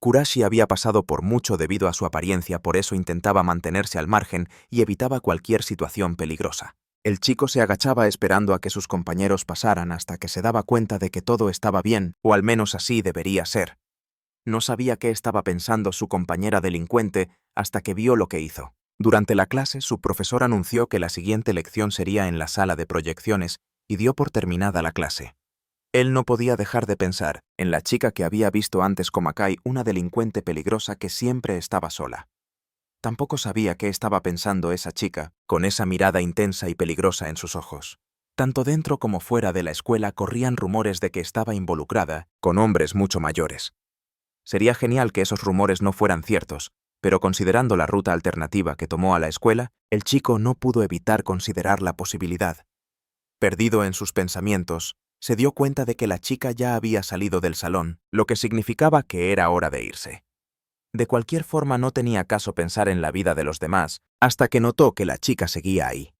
Kurashi había pasado por mucho debido a su apariencia, por eso intentaba mantenerse al margen y evitaba cualquier situación peligrosa. El chico se agachaba esperando a que sus compañeros pasaran hasta que se daba cuenta de que todo estaba bien, o al menos así debería ser. No sabía qué estaba pensando su compañera delincuente hasta que vio lo que hizo. Durante la clase, su profesor anunció que la siguiente lección sería en la sala de proyecciones y dio por terminada la clase. Él no podía dejar de pensar en la chica que había visto antes como Akai, una delincuente peligrosa que siempre estaba sola. Tampoco sabía qué estaba pensando esa chica, con esa mirada intensa y peligrosa en sus ojos. Tanto dentro como fuera de la escuela corrían rumores de que estaba involucrada con hombres mucho mayores. Sería genial que esos rumores no fueran ciertos, pero considerando la ruta alternativa que tomó a la escuela, el chico no pudo evitar considerar la posibilidad. Perdido en sus pensamientos, se dio cuenta de que la chica ya había salido del salón, lo que significaba que era hora de irse. De cualquier forma no tenía caso pensar en la vida de los demás, hasta que notó que la chica seguía ahí.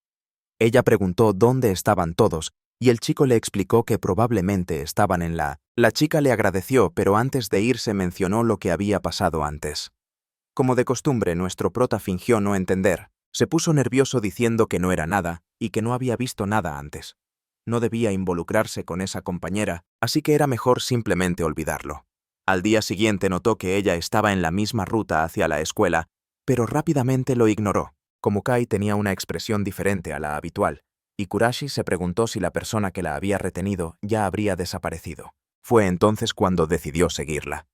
Ella preguntó dónde estaban todos, y el chico le explicó que probablemente estaban en la... La chica le agradeció, pero antes de irse mencionó lo que había pasado antes. Como de costumbre, nuestro prota fingió no entender. Se puso nervioso diciendo que no era nada, y que no había visto nada antes. No debía involucrarse con esa compañera, así que era mejor simplemente olvidarlo. Al día siguiente notó que ella estaba en la misma ruta hacia la escuela, pero rápidamente lo ignoró. Komukai tenía una expresión diferente a la habitual, y Kurashi se preguntó si la persona que la había retenido ya habría desaparecido. Fue entonces cuando decidió seguirla.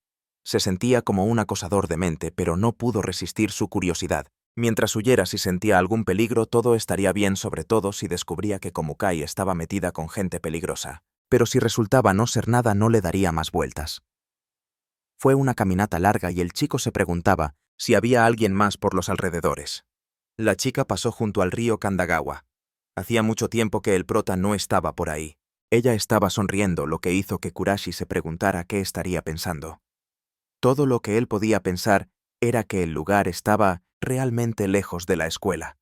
Se sentía como un acosador de mente, pero no pudo resistir su curiosidad. Mientras huyera, si sentía algún peligro, todo estaría bien, sobre todo si descubría que Komukai estaba metida con gente peligrosa. Pero si resultaba no ser nada, no le daría más vueltas. Fue una caminata larga y el chico se preguntaba si había alguien más por los alrededores. La chica pasó junto al río Kandagawa. Hacía mucho tiempo que el prota no estaba por ahí. Ella estaba sonriendo, lo que hizo que Kurashi se preguntara qué estaría pensando. Todo lo que él podía pensar era que el lugar estaba realmente lejos de la escuela.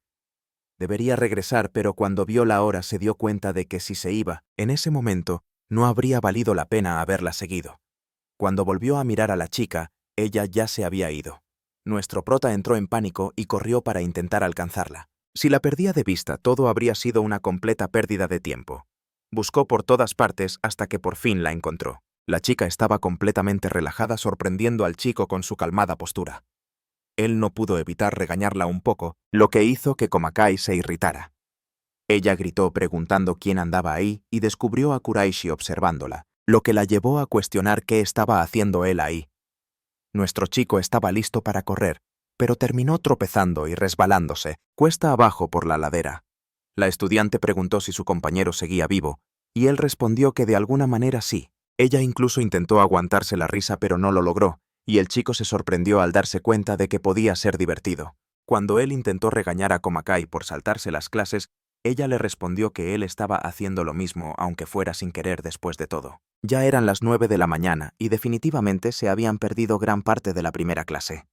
Debería regresar, pero cuando vio la hora se dio cuenta de que si se iba, en ese momento, no habría valido la pena haberla seguido. Cuando volvió a mirar a la chica, ella ya se había ido. Nuestro prota entró en pánico y corrió para intentar alcanzarla. Si la perdía de vista, todo habría sido una completa pérdida de tiempo. Buscó por todas partes hasta que por fin la encontró. La chica estaba completamente relajada, sorprendiendo al chico con su calmada postura. Él no pudo evitar regañarla un poco, lo que hizo que Komukai se irritara. Ella gritó preguntando quién andaba ahí y descubrió a Kuraishi observándola, lo que la llevó a cuestionar qué estaba haciendo él ahí. Nuestro chico estaba listo para correr, pero terminó tropezando y resbalándose, cuesta abajo por la ladera. La estudiante preguntó si su compañero seguía vivo, y él respondió que de alguna manera sí. Ella incluso intentó aguantarse la risa, pero no lo logró, y el chico se sorprendió al darse cuenta de que podía ser divertido. Cuando él intentó regañar a Komukai por saltarse las clases, ella le respondió que él estaba haciendo lo mismo, aunque fuera sin querer después de todo. Ya eran las 9 de la mañana y definitivamente se habían perdido gran parte de la primera clase.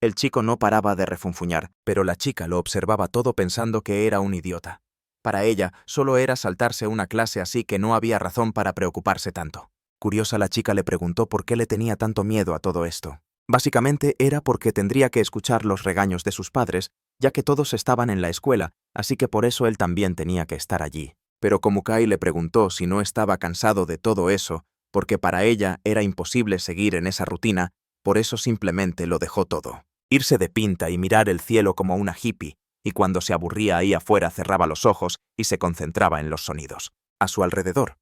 El chico no paraba de refunfuñar, pero la chica lo observaba todo pensando que era un idiota. Para ella, solo era saltarse una clase, así que no había razón para preocuparse tanto. Curiosa, la chica le preguntó por qué le tenía tanto miedo a todo esto. Básicamente era porque tendría que escuchar los regaños de sus padres, ya que todos estaban en la escuela, así que por eso él también tenía que estar allí. Pero Komukai le preguntó si no estaba cansado de todo eso, porque para ella era imposible seguir en esa rutina, por eso simplemente lo dejó todo. Irse de pinta y mirar el cielo como una hippie, y cuando se aburría ahí afuera cerraba los ojos y se concentraba en los sonidos a su alrededor.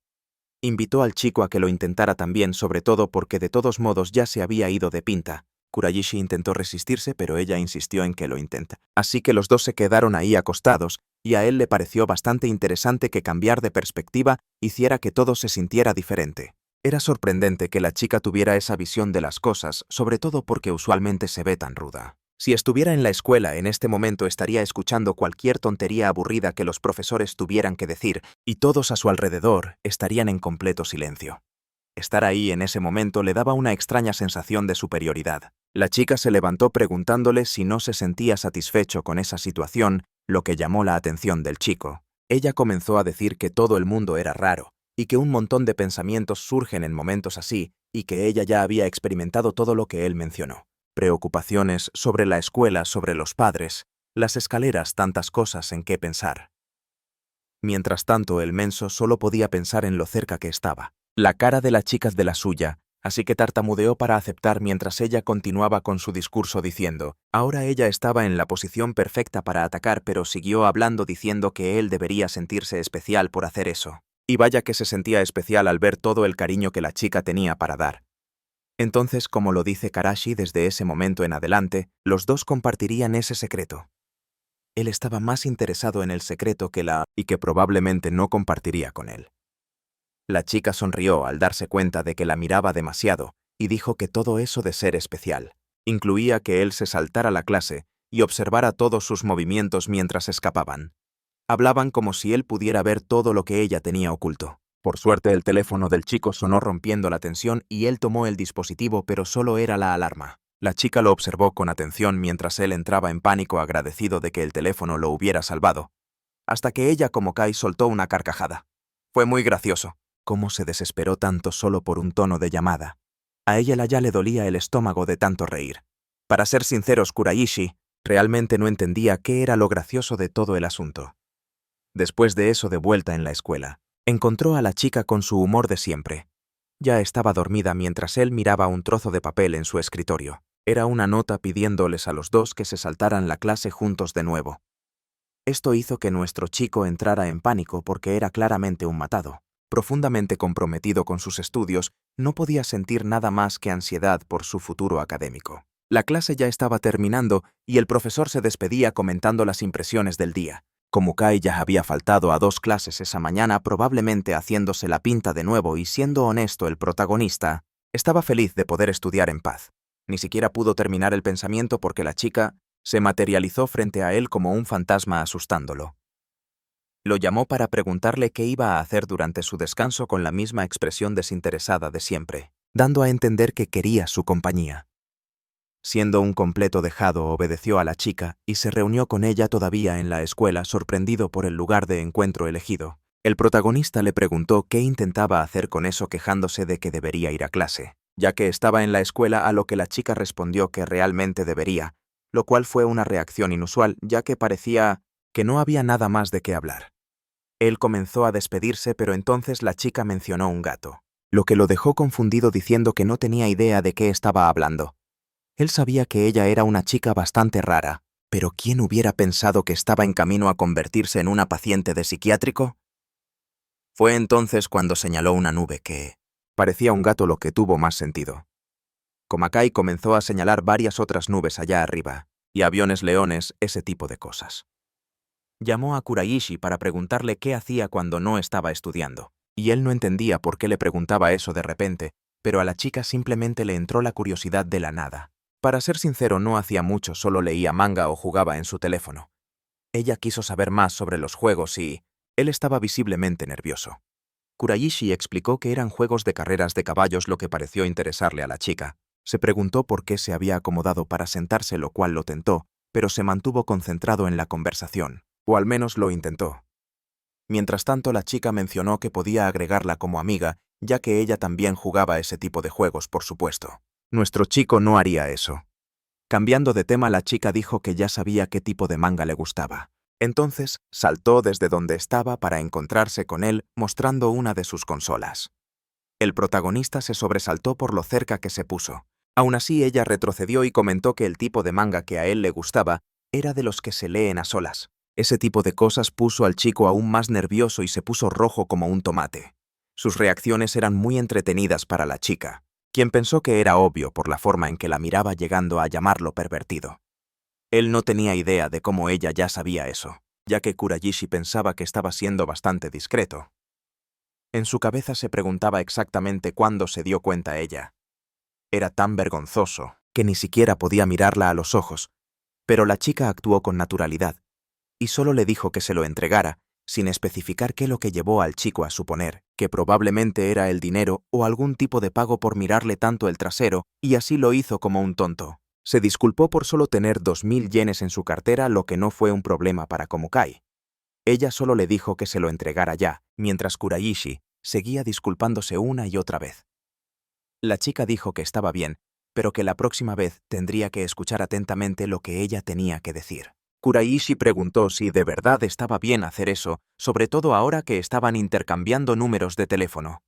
Invitó al chico a que lo intentara también, sobre todo porque de todos modos ya se había ido de pinta. Kuraishi intentó resistirse, pero ella insistió en que lo intenta. Así que los dos se quedaron ahí acostados, y a él le pareció bastante interesante que cambiar de perspectiva hiciera que todo se sintiera diferente. Era sorprendente que la chica tuviera esa visión de las cosas, sobre todo porque usualmente se ve tan ruda. Si estuviera en la escuela en este momento estaría escuchando cualquier tontería aburrida que los profesores tuvieran que decir, y todos a su alrededor estarían en completo silencio. Estar ahí en ese momento le daba una extraña sensación de superioridad. La chica se levantó preguntándole si no se sentía satisfecho con esa situación, lo que llamó la atención del chico. Ella comenzó a decir que todo el mundo era raro, y que un montón de pensamientos surgen en momentos así, y que ella ya había experimentado todo lo que él mencionó. Preocupaciones sobre la escuela, sobre los padres, las escaleras, tantas cosas en qué pensar. Mientras tanto, el menso solo podía pensar en lo cerca que estaba. La cara de la chica de la suya, así que tartamudeó para aceptar mientras ella continuaba con su discurso diciendo, ahora ella estaba en la posición perfecta para atacar, pero siguió hablando diciendo que él debería sentirse especial por hacer eso. Y vaya que se sentía especial al ver todo el cariño que la chica tenía para dar. Entonces, como lo dice Karashi, desde ese momento en adelante, los dos compartirían ese secreto. Él estaba más interesado en el secreto y que probablemente no compartiría con él. La chica sonrió al darse cuenta de que la miraba demasiado y dijo que todo eso de ser especial incluía que él se saltara la clase y observara todos sus movimientos mientras escapaban. Hablaban como si él pudiera ver todo lo que ella tenía oculto. Por suerte, el teléfono del chico sonó rompiendo la tensión y él tomó el dispositivo, pero solo era la alarma. La chica lo observó con atención mientras él entraba en pánico, agradecido de que el teléfono lo hubiera salvado, hasta que ella, como Kai, soltó una carcajada. Fue muy gracioso. ¿Cómo se desesperó tanto solo por un tono de llamada? A ella ya le dolía el estómago de tanto reír. Para ser sinceros, Kuraishi realmente no entendía qué era lo gracioso de todo el asunto. Después de eso, de vuelta en la escuela, encontró a la chica con su humor de siempre. Ya estaba dormida mientras él miraba un trozo de papel en su escritorio. Era una nota pidiéndoles a los dos que se saltaran la clase juntos de nuevo. Esto hizo que nuestro chico entrara en pánico porque era claramente un matado. Profundamente comprometido con sus estudios, no podía sentir nada más que ansiedad por su futuro académico. La clase ya estaba terminando y el profesor se despedía comentando las impresiones del día. Como Kai ya había faltado a 2 clases esa mañana, probablemente haciéndose la pinta de nuevo y siendo honesto el protagonista, estaba feliz de poder estudiar en paz. Ni siquiera pudo terminar el pensamiento porque la chica se materializó frente a él como un fantasma asustándolo. Lo llamó para preguntarle qué iba a hacer durante su descanso con la misma expresión desinteresada de siempre, dando a entender que quería su compañía. Siendo un completo dejado, obedeció a la chica y se reunió con ella todavía en la escuela, sorprendido por el lugar de encuentro elegido. El protagonista le preguntó qué intentaba hacer con eso, quejándose de que debería ir a clase, ya que estaba en la escuela, a lo que la chica respondió que realmente debería, lo cual fue una reacción inusual, ya que parecía que no había nada más de qué hablar. Él comenzó a despedirse, pero entonces la chica mencionó un gato, lo que lo dejó confundido, diciendo que no tenía idea de qué estaba hablando. Él sabía que ella era una chica bastante rara, pero ¿quién hubiera pensado que estaba en camino a convertirse en una paciente de psiquiátrico? Fue entonces cuando señaló una nube que parecía un gato, lo que tuvo más sentido. Komakai comenzó a señalar varias otras nubes allá arriba, y aviones, leones, ese tipo de cosas. Llamó a Kuraishi para preguntarle qué hacía cuando no estaba estudiando, y él no entendía por qué le preguntaba eso de repente, pero a la chica simplemente le entró la curiosidad de la nada. Para ser sincero, no hacía mucho, solo leía manga o jugaba en su teléfono. Ella quiso saber más sobre los juegos y él estaba visiblemente nervioso. Kuraishi explicó que eran juegos de carreras de caballos, lo que pareció interesarle a la chica. Se preguntó por qué se había acomodado para sentarse, lo cual lo tentó, pero se mantuvo concentrado en la conversación. O al menos lo intentó. Mientras tanto, la chica mencionó que podía agregarla como amiga, ya que ella también jugaba ese tipo de juegos, por supuesto. Nuestro chico no haría eso. Cambiando de tema, la chica dijo que ya sabía qué tipo de manga le gustaba. Entonces, saltó desde donde estaba para encontrarse con él, mostrando una de sus consolas. El protagonista se sobresaltó por lo cerca que se puso. Aún así, ella retrocedió y comentó que el tipo de manga que a él le gustaba era de los que se leen a solas. Ese tipo de cosas puso al chico aún más nervioso y se puso rojo como un tomate. Sus reacciones eran muy entretenidas para la chica, quien pensó que era obvio por la forma en que la miraba, llegando a llamarlo pervertido. Él no tenía idea de cómo ella ya sabía eso, ya que Kuraishi pensaba que estaba siendo bastante discreto. En su cabeza se preguntaba exactamente cuándo se dio cuenta ella. Era tan vergonzoso que ni siquiera podía mirarla a los ojos, pero la chica actuó con naturalidad y solo le dijo que se lo entregara, sin especificar qué lo que llevó al chico a suponer que probablemente era el dinero o algún tipo de pago por mirarle tanto el trasero, y así lo hizo como un tonto. Se disculpó por solo tener 2000 yenes en su cartera, lo que no fue un problema para Komakai. Ella solo le dijo que se lo entregara ya, mientras Kuraishi seguía disculpándose una y otra vez. La chica dijo que estaba bien, pero que la próxima vez tendría que escuchar atentamente lo que ella tenía que decir. Kuraishi preguntó si de verdad estaba bien hacer eso, sobre todo ahora que estaban intercambiando números de teléfono.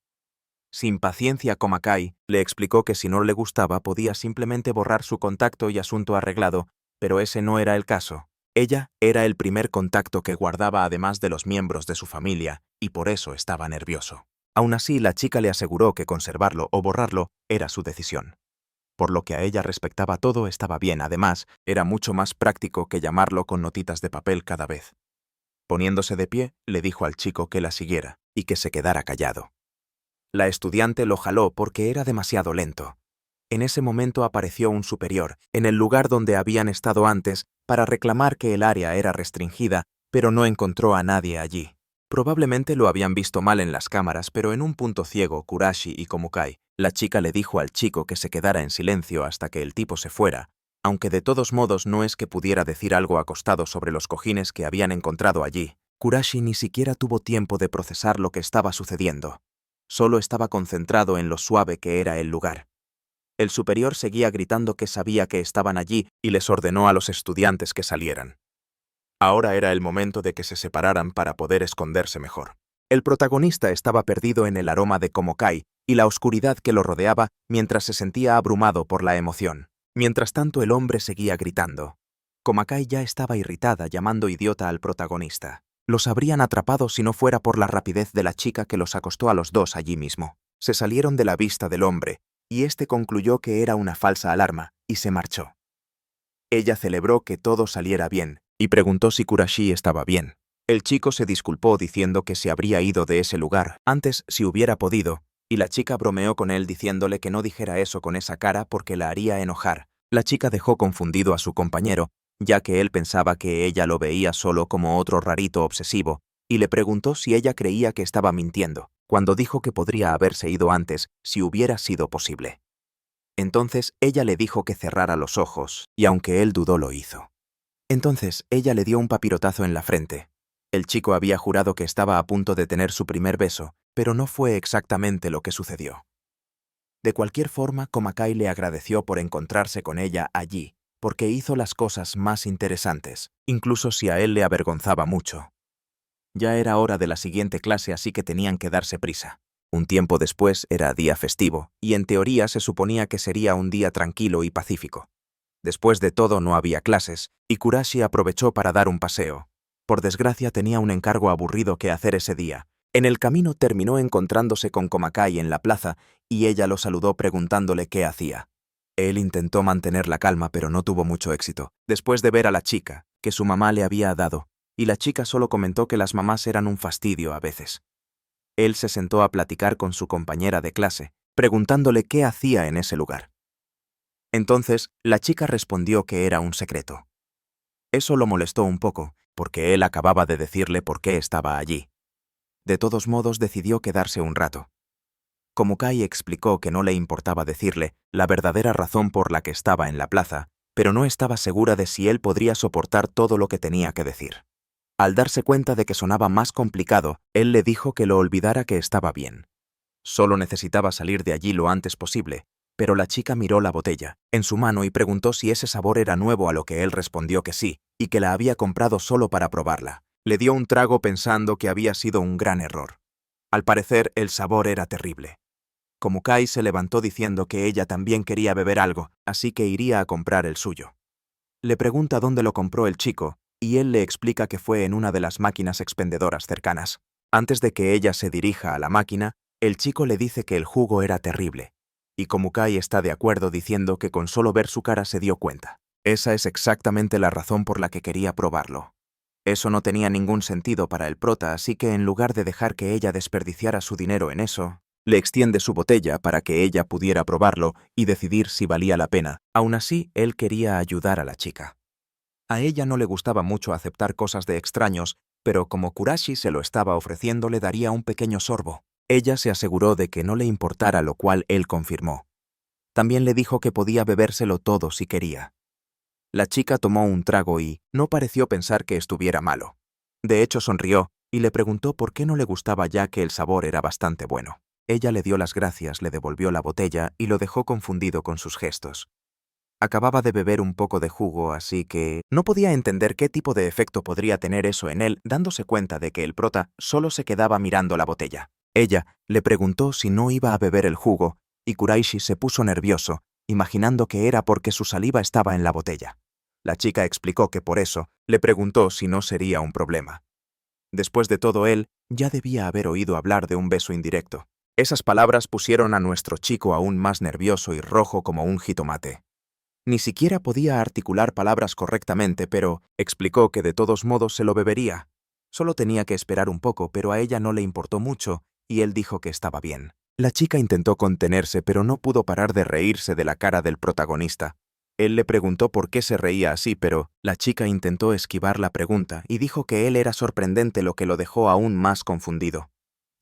Sin paciencia, Komakai le explicó que si no le gustaba podía simplemente borrar su contacto y asunto arreglado, pero ese no era el caso. Ella era el primer contacto que guardaba además de los miembros de su familia, y por eso estaba nervioso. Aún así, la chica le aseguró que conservarlo o borrarlo era su decisión. Por lo que a ella respectaba, todo estaba bien. Además, era mucho más práctico que llamarlo con notitas de papel cada vez. Poniéndose de pie, le dijo al chico que la siguiera y que se quedara callado. La estudiante lo jaló porque era demasiado lento. En ese momento apareció un superior, en el lugar donde habían estado antes, para reclamar que el área era restringida, pero no encontró a nadie allí. Probablemente lo habían visto mal en las cámaras, pero en un punto ciego, Kurashi y Komukai, la chica le dijo al chico que se quedara en silencio hasta que el tipo se fuera, aunque de todos modos no es que pudiera decir algo acostado sobre los cojines que habían encontrado allí. Kurashi ni siquiera tuvo tiempo de procesar lo que estaba sucediendo. Solo estaba concentrado en lo suave que era el lugar. El superior seguía gritando que sabía que estaban allí y les ordenó a los estudiantes que salieran. Ahora era el momento de que se separaran para poder esconderse mejor. El protagonista estaba perdido en el aroma de Komukai y la oscuridad que lo rodeaba mientras se sentía abrumado por la emoción. Mientras tanto, el hombre seguía gritando. Komukai ya estaba irritada, llamando idiota al protagonista. Los habrían atrapado si no fuera por la rapidez de la chica que los acostó a los dos allí mismo. Se salieron de la vista del hombre, y este concluyó que era una falsa alarma, y se marchó. Ella celebró que todo saliera bien, y preguntó si Kurashi estaba bien. El chico se disculpó diciendo que se habría ido de ese lugar antes si hubiera podido, y la chica bromeó con él diciéndole que no dijera eso con esa cara porque la haría enojar. La chica dejó confundido a su compañero, ya que él pensaba que ella lo veía solo como otro rarito obsesivo, y le preguntó si ella creía que estaba mintiendo, cuando dijo que podría haberse ido antes si hubiera sido posible. Entonces ella le dijo que cerrara los ojos, y aunque él dudó lo hizo. Entonces ella le dio un papirotazo en la frente. El chico había jurado que estaba a punto de tener su primer beso, pero no fue exactamente lo que sucedió. De cualquier forma, Komukai le agradeció por encontrarse con ella allí, porque hizo las cosas más interesantes, incluso si a él le avergonzaba mucho. Ya era hora de la siguiente clase, así que tenían que darse prisa. Un tiempo después era día festivo, y en teoría se suponía que sería un día tranquilo y pacífico. Después de todo no había clases, y Kurashi aprovechó para dar un paseo. Por desgracia tenía un encargo aburrido que hacer ese día. En el camino terminó encontrándose con Komukai en la plaza, y ella lo saludó preguntándole qué hacía. Él intentó mantener la calma, pero no tuvo mucho éxito, después de ver a la chica, que su mamá le había dado, y la chica solo comentó que las mamás eran un fastidio a veces. Él se sentó a platicar con su compañera de clase, preguntándole qué hacía en ese lugar. Entonces, la chica respondió que era un secreto. Eso lo molestó un poco, porque él acababa de decirle por qué estaba allí. De todos modos, decidió quedarse un rato. Komukai explicó que no le importaba decirle la verdadera razón por la que estaba en la plaza, pero no estaba segura de si él podría soportar todo lo que tenía que decir. Al darse cuenta de que sonaba más complicado, él le dijo que lo olvidara, que estaba bien. Solo necesitaba salir de allí lo antes posible, pero la chica miró la botella en su mano y preguntó si ese sabor era nuevo, a lo que él respondió que sí, y que la había comprado solo para probarla. Le dio un trago pensando que había sido un gran error. Al parecer, el sabor era terrible. Komukai se levantó diciendo que ella también quería beber algo, así que iría a comprar el suyo. Le pregunta dónde lo compró el chico, y él le explica que fue en una de las máquinas expendedoras cercanas. Antes de que ella se dirija a la máquina, el chico le dice que el jugo era terrible, y Komukai está de acuerdo diciendo que con solo ver su cara se dio cuenta. Esa es exactamente la razón por la que quería probarlo. Eso no tenía ningún sentido para el prota, así que en lugar de dejar que ella desperdiciara su dinero en eso, le extiende su botella para que ella pudiera probarlo y decidir si valía la pena. Aún así, él quería ayudar a la chica. A ella no le gustaba mucho aceptar cosas de extraños, pero como Kurashi se lo estaba ofreciendo, le daría un pequeño sorbo. Ella se aseguró de que no le importara, lo cual él confirmó. También le dijo que podía bebérselo todo si quería. La chica tomó un trago y no pareció pensar que estuviera malo. De hecho, sonrió y le preguntó por qué no le gustaba, ya que el sabor era bastante bueno. Ella le dio las gracias, le devolvió la botella y lo dejó confundido con sus gestos. Acababa de beber un poco de jugo, así que no podía entender qué tipo de efecto podría tener eso en él, dándose cuenta de que el prota solo se quedaba mirando la botella. Ella le preguntó si no iba a beber el jugo, y Kuraishi se puso nervioso, imaginando que era porque su saliva estaba en la botella. La chica explicó que por eso le preguntó si no sería un problema. Después de todo, él ya debía haber oído hablar de un beso indirecto. Esas palabras pusieron a nuestro chico aún más nervioso y rojo como un jitomate. Ni siquiera podía articular palabras correctamente, pero explicó que de todos modos se lo bebería. Solo tenía que esperar un poco, pero a ella no le importó mucho, y él dijo que estaba bien. La chica intentó contenerse, pero no pudo parar de reírse de la cara del protagonista. Él le preguntó por qué se reía así, pero la chica intentó esquivar la pregunta y dijo que él era sorprendente, lo que lo dejó aún más confundido.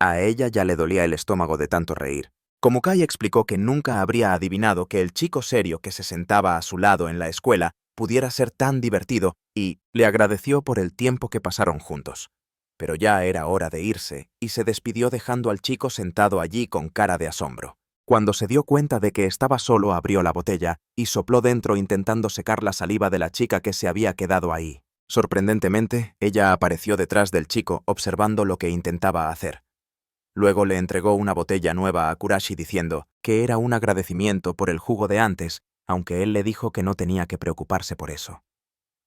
A ella ya le dolía el estómago de tanto reír. Komukai explicó que nunca habría adivinado que el chico serio que se sentaba a su lado en la escuela pudiera ser tan divertido y le agradeció por el tiempo que pasaron juntos. Pero ya era hora de irse y se despidió dejando al chico sentado allí con cara de asombro. Cuando se dio cuenta de que estaba solo, abrió la botella y sopló dentro intentando secar la saliva de la chica que se había quedado ahí. Sorprendentemente, ella apareció detrás del chico observando lo que intentaba hacer. Luego le entregó una botella nueva a Kurashi diciendo que era un agradecimiento por el jugo de antes, aunque él le dijo que no tenía que preocuparse por eso.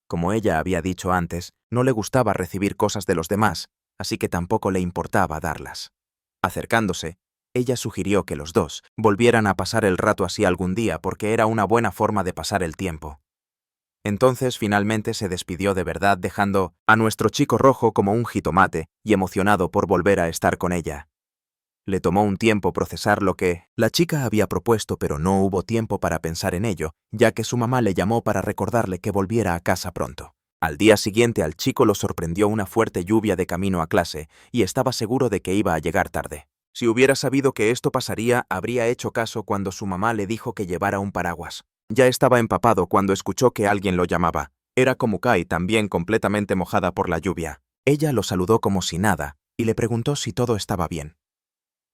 Como ella había dicho antes, no le gustaba recibir cosas de los demás, así que tampoco le importaba darlas. Acercándose, ella sugirió que los dos volvieran a pasar el rato así algún día porque era una buena forma de pasar el tiempo. Entonces finalmente se despidió de verdad, dejando a nuestro chico rojo como un jitomate y emocionado por volver a estar con ella. Le tomó un tiempo procesar lo que la chica había propuesto, pero no hubo tiempo para pensar en ello, ya que su mamá le llamó para recordarle que volviera a casa pronto. Al día siguiente al chico lo sorprendió una fuerte lluvia de camino a clase y estaba seguro de que iba a llegar tarde. Si hubiera sabido que esto pasaría, habría hecho caso cuando su mamá le dijo que llevara un paraguas. Ya estaba empapado cuando escuchó que alguien lo llamaba. Era Komukai, también completamente mojada por la lluvia. Ella lo saludó como si nada y le preguntó si todo estaba bien.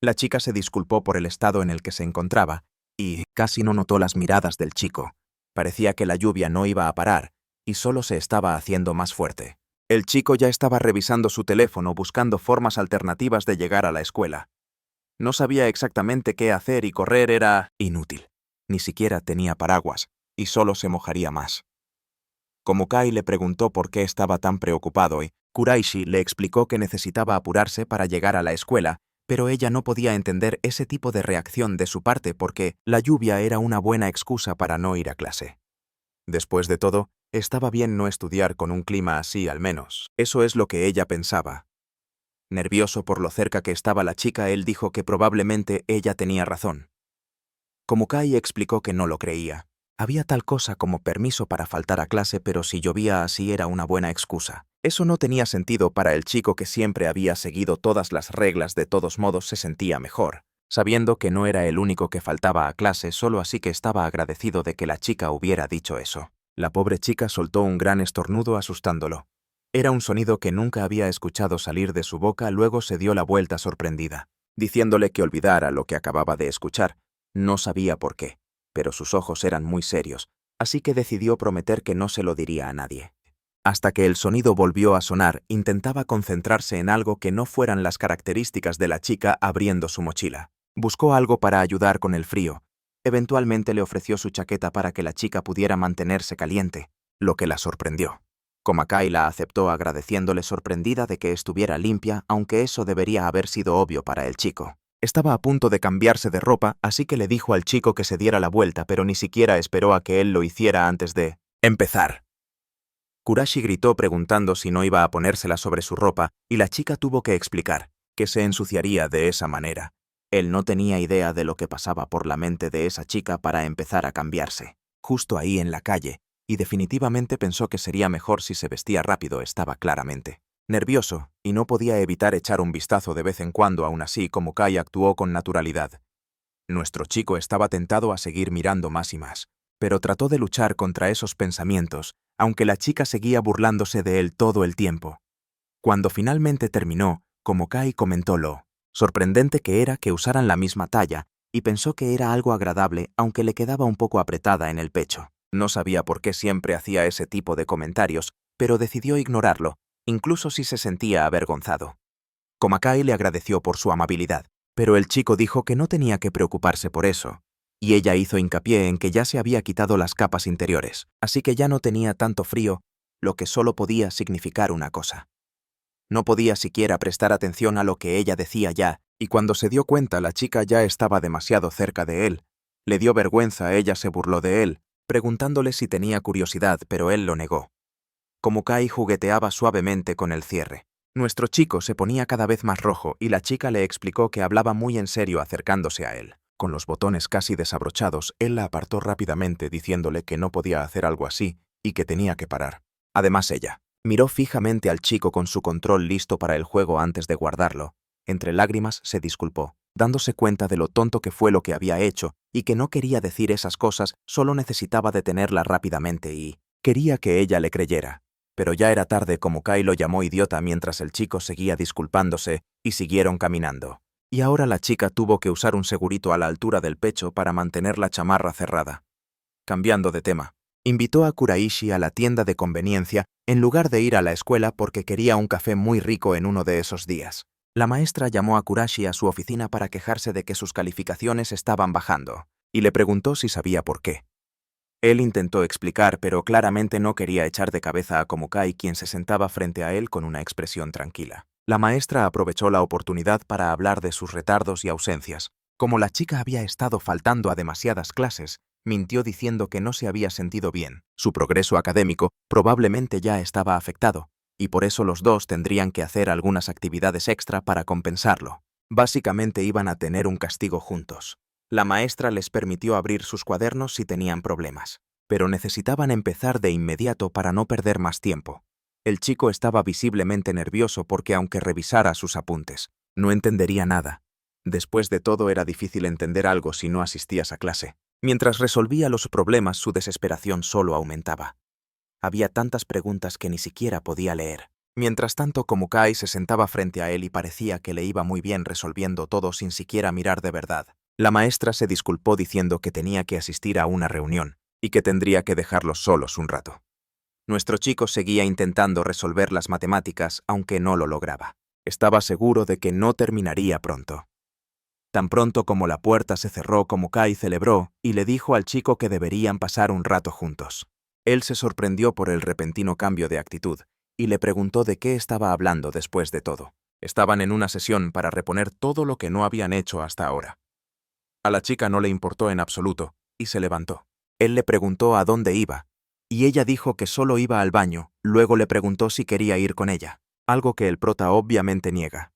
La chica se disculpó por el estado en el que se encontraba y casi no notó las miradas del chico. Parecía que la lluvia no iba a parar y solo se estaba haciendo más fuerte. El chico ya estaba revisando su teléfono buscando formas alternativas de llegar a la escuela. No sabía exactamente qué hacer y correr era inútil. Ni siquiera tenía paraguas y solo se mojaría más. Komukai le preguntó por qué estaba tan preocupado y Kuraishi le explicó que necesitaba apurarse para llegar a la escuela, pero ella no podía entender ese tipo de reacción de su parte porque la lluvia era una buena excusa para no ir a clase. Después de todo, estaba bien no estudiar con un clima así al menos. Eso es lo que ella pensaba. Nervioso por lo cerca que estaba la chica, él dijo que probablemente ella tenía razón. Komukai explicó que no lo creía. Había tal cosa como permiso para faltar a clase, pero si llovía así era una buena excusa. Eso no tenía sentido para el chico que siempre había seguido todas las reglas. De todos modos se sentía mejor, sabiendo que no era el único que faltaba a clase, solo así que estaba agradecido de que la chica hubiera dicho eso. La pobre chica soltó un gran estornudo asustándolo. Era un sonido que nunca había escuchado salir de su boca. Luego se dio la vuelta sorprendida, diciéndole que olvidara lo que acababa de escuchar. No sabía por qué, pero sus ojos eran muy serios, así que decidió prometer que no se lo diría a nadie. Hasta que el sonido volvió a sonar, intentaba concentrarse en algo que no fueran las características de la chica abriendo su mochila. Buscó algo para ayudar con el frío. Eventualmente le ofreció su chaqueta para que la chica pudiera mantenerse caliente, lo que la sorprendió. Komukai la aceptó agradeciéndole, sorprendida de que estuviera limpia, aunque eso debería haber sido obvio para el chico. Estaba a punto de cambiarse de ropa, así que le dijo al chico que se diera la vuelta, pero ni siquiera esperó a que él lo hiciera antes de empezar. Kurashi gritó preguntando si no iba a ponérsela sobre su ropa, y la chica tuvo que explicar que se ensuciaría de esa manera. Él no tenía idea de lo que pasaba por la mente de esa chica para empezar a cambiarse, justo ahí en la calle, y definitivamente pensó que sería mejor si se vestía rápido. Estaba claramente nervioso, y no podía evitar echar un vistazo de vez en cuando. Aún así, Komukai actuó con naturalidad. Nuestro chico estaba tentado a seguir mirando más y más, pero trató de luchar contra esos pensamientos, aunque la chica seguía burlándose de él todo el tiempo. Cuando finalmente terminó, Komukai comentó lo Sorprendente que era que usaran la misma talla, y pensó que era algo agradable aunque le quedaba un poco apretada en el pecho. No sabía por qué siempre hacía ese tipo de comentarios, pero decidió ignorarlo, incluso si se sentía avergonzado. Komakai le agradeció por su amabilidad, pero el chico dijo que no tenía que preocuparse por eso, y ella hizo hincapié en que ya se había quitado las capas interiores, así que ya no tenía tanto frío, lo que solo podía significar una cosa. No podía siquiera prestar atención a lo que ella decía ya, y cuando se dio cuenta la chica ya estaba demasiado cerca de él. Le dio vergüenza, ella se burló de él, preguntándole si tenía curiosidad, pero él lo negó. Komakai jugueteaba suavemente con el cierre. Nuestro chico se ponía cada vez más rojo y la chica le explicó que hablaba muy en serio acercándose a él. Con los botones casi desabrochados, él la apartó rápidamente diciéndole que no podía hacer algo así y que tenía que parar. Además ella miró fijamente al chico con su control listo para el juego antes de guardarlo. Entre lágrimas se disculpó, dándose cuenta de lo tonto que fue lo que había hecho y que no quería decir esas cosas, solo necesitaba detenerla rápidamente y quería que ella le creyera. Pero ya era tarde. Komakai lo llamó idiota mientras el chico seguía disculpándose y siguieron caminando. Y ahora la chica tuvo que usar un segurito a la altura del pecho para mantener la chamarra cerrada. Cambiando de tema, invitó a Kuraishi a la tienda de conveniencia en lugar de ir a la escuela porque quería un café muy rico en uno de esos días. La maestra llamó a Kuraishi a su oficina para quejarse de que sus calificaciones estaban bajando, y le preguntó si sabía por qué. Él intentó explicar, pero claramente no quería echar de cabeza a Komakai, quien se sentaba frente a él con una expresión tranquila. La maestra aprovechó la oportunidad para hablar de sus retardos y ausencias. Como la chica había estado faltando a demasiadas clases, mintió diciendo que no se había sentido bien. Su progreso académico probablemente ya estaba afectado, y por eso los dos tendrían que hacer algunas actividades extra para compensarlo. Básicamente iban a tener un castigo juntos. La maestra les permitió abrir sus cuadernos si tenían problemas, pero necesitaban empezar de inmediato para no perder más tiempo. El chico estaba visiblemente nervioso porque aunque revisara sus apuntes, no entendería nada. Después de todo era difícil entender algo si no asistías a clase. Mientras resolvía los problemas, su desesperación solo aumentaba. Había tantas preguntas que ni siquiera podía leer. Mientras tanto, Komakai se sentaba frente a él y parecía que le iba muy bien resolviendo todo sin siquiera mirar de verdad. La maestra se disculpó diciendo que tenía que asistir a una reunión y que tendría que dejarlos solos un rato. Nuestro chico seguía intentando resolver las matemáticas, aunque no lo lograba. Estaba seguro de que no terminaría pronto. Tan pronto como la puerta se cerró, Komakai celebró y le dijo al chico que deberían pasar un rato juntos. Él se sorprendió por el repentino cambio de actitud y le preguntó de qué estaba hablando después de todo. Estaban en una sesión para reponer todo lo que no habían hecho hasta ahora. A la chica no le importó en absoluto, y se levantó. Él le preguntó a dónde iba, y ella dijo que solo iba al baño. Luego le preguntó si quería ir con ella, algo que el prota obviamente niega.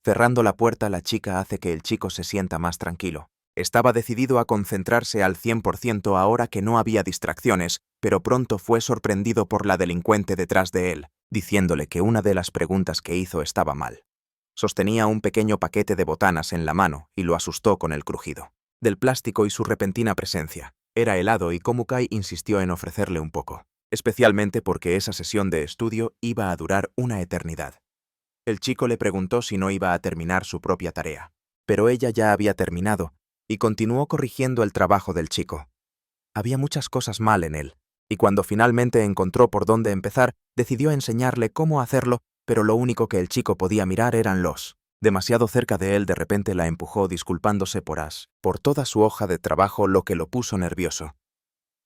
Cerrando la puerta, la chica hace que el chico se sienta más tranquilo. Estaba decidido a concentrarse al 100% ahora que no había distracciones, pero pronto fue sorprendido por la delincuente detrás de él, diciéndole que una de las preguntas que hizo estaba mal. Sostenía un pequeño paquete de botanas en la mano y lo asustó con el crujido del plástico y su repentina presencia. Era helado y Komakai insistió en ofrecerle un poco, especialmente porque esa sesión de estudio iba a durar una eternidad. El chico le preguntó si no iba a terminar su propia tarea, pero ella ya había terminado y continuó corrigiendo el trabajo del chico. Había muchas cosas mal en él, y cuando finalmente encontró por dónde empezar, decidió enseñarle cómo hacerlo, pero lo único que el chico podía mirar eran los. Demasiado cerca de él, de repente la empujó disculpándose por toda su hoja de trabajo, lo que lo puso nervioso.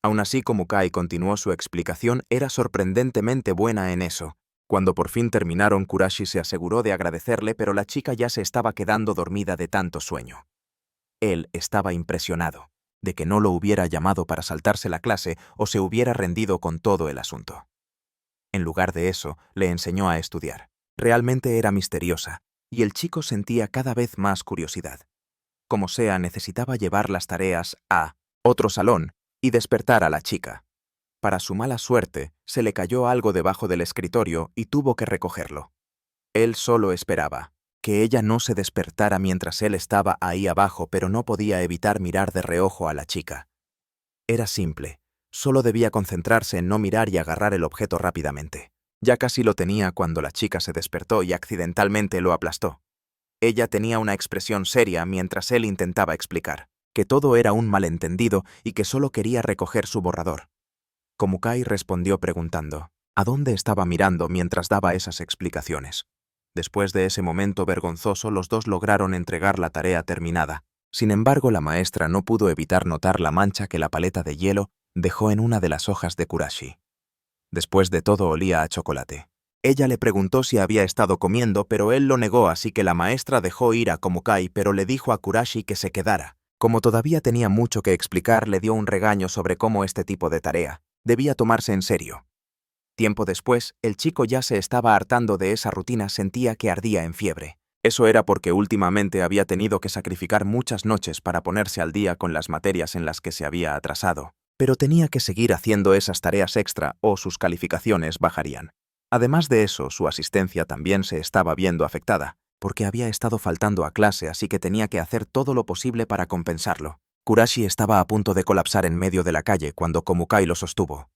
Aún así, Komakai continuó su explicación, era sorprendentemente buena en eso. Cuando por fin terminaron, Kuraishi se aseguró de agradecerle, pero la chica ya se estaba quedando dormida de tanto sueño. Él estaba impresionado de que no lo hubiera llamado para saltarse la clase o se hubiera rendido con todo el asunto. En lugar de eso, le enseñó a estudiar. Realmente era misteriosa, y el chico sentía cada vez más curiosidad. Como sea, necesitaba llevar las tareas a otro salón y despertar a la chica. Para su mala suerte, se le cayó algo debajo del escritorio y tuvo que recogerlo. Él solo esperaba que ella no se despertara mientras él estaba ahí abajo, pero no podía evitar mirar de reojo a la chica. Era simple, solo debía concentrarse en no mirar y agarrar el objeto rápidamente. Ya casi lo tenía cuando la chica se despertó y accidentalmente lo aplastó. Ella tenía una expresión seria mientras él intentaba explicar que todo era un malentendido y que solo quería recoger su borrador. Komukai respondió preguntando a dónde estaba mirando mientras daba esas explicaciones. Después de ese momento vergonzoso, los dos lograron entregar la tarea terminada. Sin embargo, la maestra no pudo evitar notar la mancha que la paleta de hielo dejó en una de las hojas de Kurashi. Después de todo, olía a chocolate. Ella le preguntó si había estado comiendo, pero él lo negó, así que la maestra dejó ir a Komukai, pero le dijo a Kurashi que se quedara. Como todavía tenía mucho que explicar, le dio un regaño sobre cómo este tipo de tarea debía tomarse en serio. Tiempo después, el chico ya se estaba hartando de esa rutina, sentía que ardía en fiebre. Eso era porque últimamente había tenido que sacrificar muchas noches para ponerse al día con las materias en las que se había atrasado, pero tenía que seguir haciendo esas tareas extra o sus calificaciones bajarían. Además de eso, su asistencia también se estaba viendo afectada, porque había estado faltando a clase, así que tenía que hacer todo lo posible para compensarlo. Kurashi estaba a punto de colapsar en medio de la calle cuando Komukai lo sostuvo.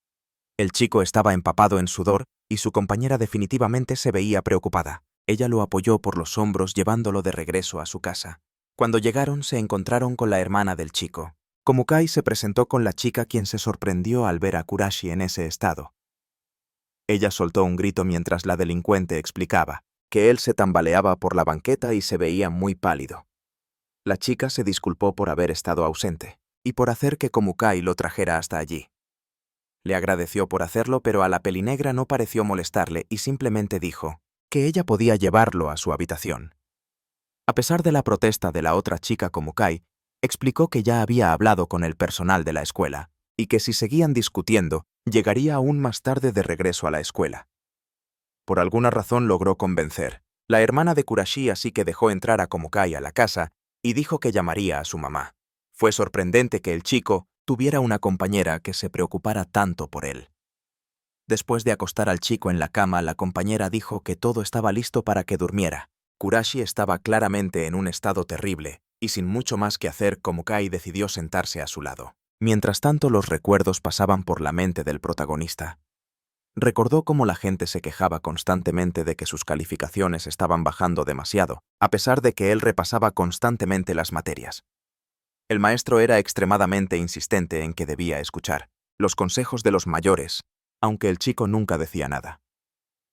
El chico estaba empapado en sudor y su compañera definitivamente se veía preocupada. Ella lo apoyó por los hombros llevándolo de regreso a su casa. Cuando llegaron, se encontraron con la hermana del chico. Komukai se presentó con la chica, quien se sorprendió al ver a Kurashi en ese estado. Ella soltó un grito mientras la delincuente explicaba que él se tambaleaba por la banqueta y se veía muy pálido. La chica se disculpó por haber estado ausente y por hacer que Komukai lo trajera hasta allí. Le agradeció por hacerlo, pero a la pelinegra no pareció molestarle y simplemente dijo que ella podía llevarlo a su habitación. A pesar de la protesta de la otra chica, Komukai explicó que ya había hablado con el personal de la escuela y que si seguían discutiendo, llegaría aún más tarde de regreso a la escuela. Por alguna razón logró convencer la hermana de Kurashi, así que dejó entrar a Komukai a la casa y dijo que llamaría a su mamá. Fue sorprendente que el chico tuviera una compañera que se preocupara tanto por él. Después de acostar al chico en la cama, la compañera dijo que todo estaba listo para que durmiera. Kurashi estaba claramente en un estado terrible, y sin mucho más que hacer, Komukai decidió sentarse a su lado. Mientras tanto, los recuerdos pasaban por la mente del protagonista. Recordó cómo la gente se quejaba constantemente de que sus calificaciones estaban bajando demasiado, a pesar de que él repasaba constantemente las materias. El maestro era extremadamente insistente en que debía escuchar los consejos de los mayores, aunque el chico nunca decía nada.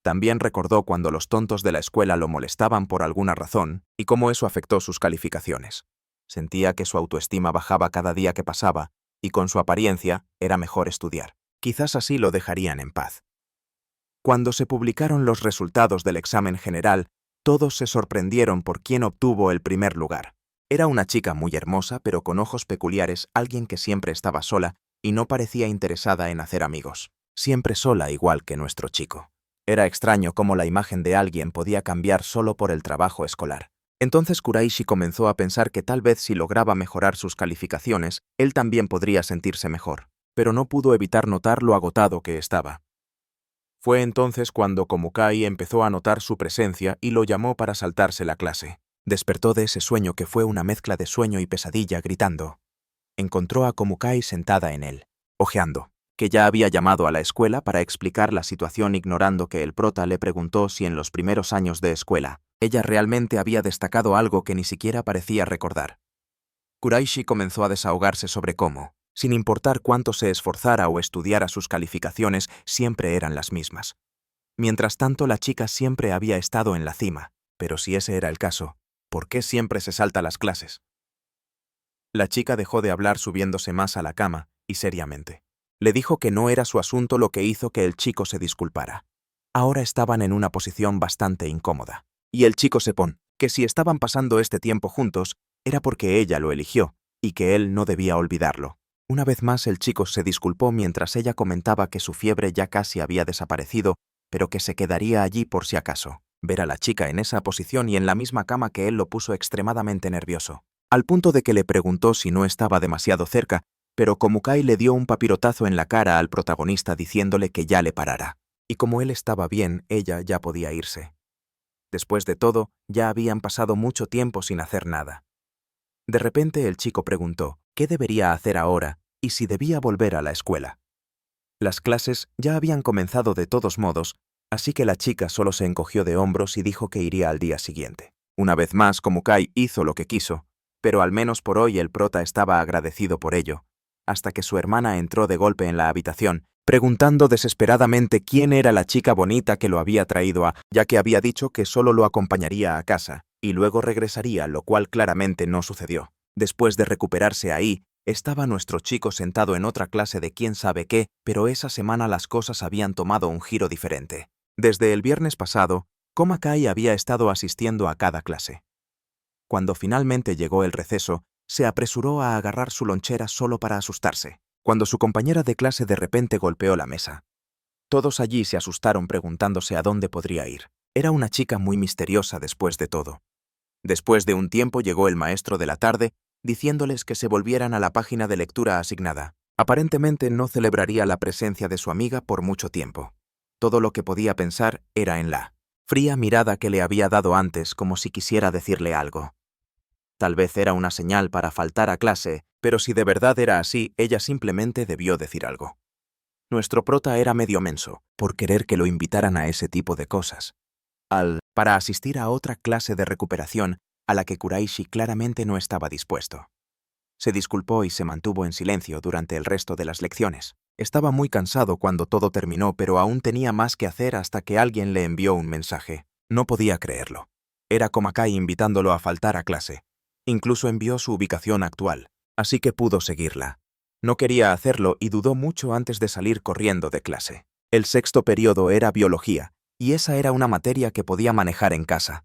También recordó cuando los tontos de la escuela lo molestaban por alguna razón y cómo eso afectó sus calificaciones. Sentía que su autoestima bajaba cada día que pasaba y con su apariencia era mejor estudiar. Quizás así lo dejarían en paz. Cuando se publicaron los resultados del examen general, todos se sorprendieron por quién obtuvo el primer lugar. Era una chica muy hermosa, pero con ojos peculiares, alguien que siempre estaba sola y no parecía interesada en hacer amigos. Siempre sola, igual que nuestro chico. Era extraño cómo la imagen de alguien podía cambiar solo por el trabajo escolar. Entonces Kuraishi comenzó a pensar que tal vez si lograba mejorar sus calificaciones, él también podría sentirse mejor, pero no pudo evitar notar lo agotado que estaba. Fue entonces cuando Komukai empezó a notar su presencia y lo llamó para saltarse la clase. Despertó de ese sueño que fue una mezcla de sueño y pesadilla, gritando. Encontró a Komukai sentada en él, ojeando, que ya había llamado a la escuela para explicar la situación, ignorando que el prota le preguntó si en los primeros años de escuela ella realmente había destacado algo que ni siquiera parecía recordar. Kuraishi comenzó a desahogarse sobre cómo, sin importar cuánto se esforzara o estudiara, sus calificaciones siempre eran las mismas. Mientras tanto, la chica siempre había estado en la cima, pero si ese era el caso, ¿por qué siempre se salta las clases? La chica dejó de hablar subiéndose más a la cama y seriamente le dijo que no era su asunto, lo que hizo que el chico se disculpara. Ahora estaban en una posición bastante incómoda, y el chico supone que si estaban pasando este tiempo juntos, era porque ella lo eligió, y que él no debía olvidarlo. Una vez más el chico se disculpó mientras ella comentaba que su fiebre ya casi había desaparecido, pero que se quedaría allí por si acaso. Ver a la chica en esa posición y en la misma cama que él lo puso extremadamente nervioso, al punto de que le preguntó si no estaba demasiado cerca, pero Komukai le dio un papirotazo en la cara al protagonista diciéndole que ya le parara. Y como él estaba bien, ella ya podía irse. Después de todo, ya habían pasado mucho tiempo sin hacer nada. De repente el chico preguntó qué debería hacer ahora y si debía volver a la escuela. Las clases ya habían comenzado de todos modos, así que la chica solo se encogió de hombros y dijo que iría al día siguiente. Una vez más, Komukai hizo lo que quiso, pero al menos por hoy el prota estaba agradecido por ello, hasta que su hermana entró de golpe en la habitación, preguntando desesperadamente quién era la chica bonita que lo había traído ya que había dicho que solo lo acompañaría a casa, y luego regresaría, lo cual claramente no sucedió. Después de recuperarse ahí, estaba nuestro chico sentado en otra clase de quién sabe qué, pero esa semana las cosas habían tomado un giro diferente. Desde el viernes pasado, Komukai había estado asistiendo a cada clase. Cuando finalmente llegó el receso, se apresuró a agarrar su lonchera solo para asustarse, cuando su compañera de clase de repente golpeó la mesa. Todos allí se asustaron preguntándose a dónde podría ir. Era una chica muy misteriosa después de todo. Después de un tiempo llegó el maestro de la tarde, diciéndoles que se volvieran a la página de lectura asignada. Aparentemente no celebraría la presencia de su amiga por mucho tiempo. Todo lo que podía pensar era en la fría mirada que le había dado antes, como si quisiera decirle algo. Tal vez era una señal para faltar a clase, pero si de verdad era así, ella simplemente debió decir algo. Nuestro prota era medio menso, por querer que lo invitaran a ese tipo de cosas. Para asistir a otra clase de recuperación a la que Kuraishi claramente no estaba dispuesto. Se disculpó y se mantuvo en silencio durante el resto de las lecciones. Estaba muy cansado cuando todo terminó, pero aún tenía más que hacer hasta que alguien le envió un mensaje. No podía creerlo. Era Komukai invitándolo a faltar a clase. Incluso envió su ubicación actual, así que pudo seguirla. No quería hacerlo y dudó mucho antes de salir corriendo de clase. El sexto periodo era biología, y esa era una materia que podía manejar en casa.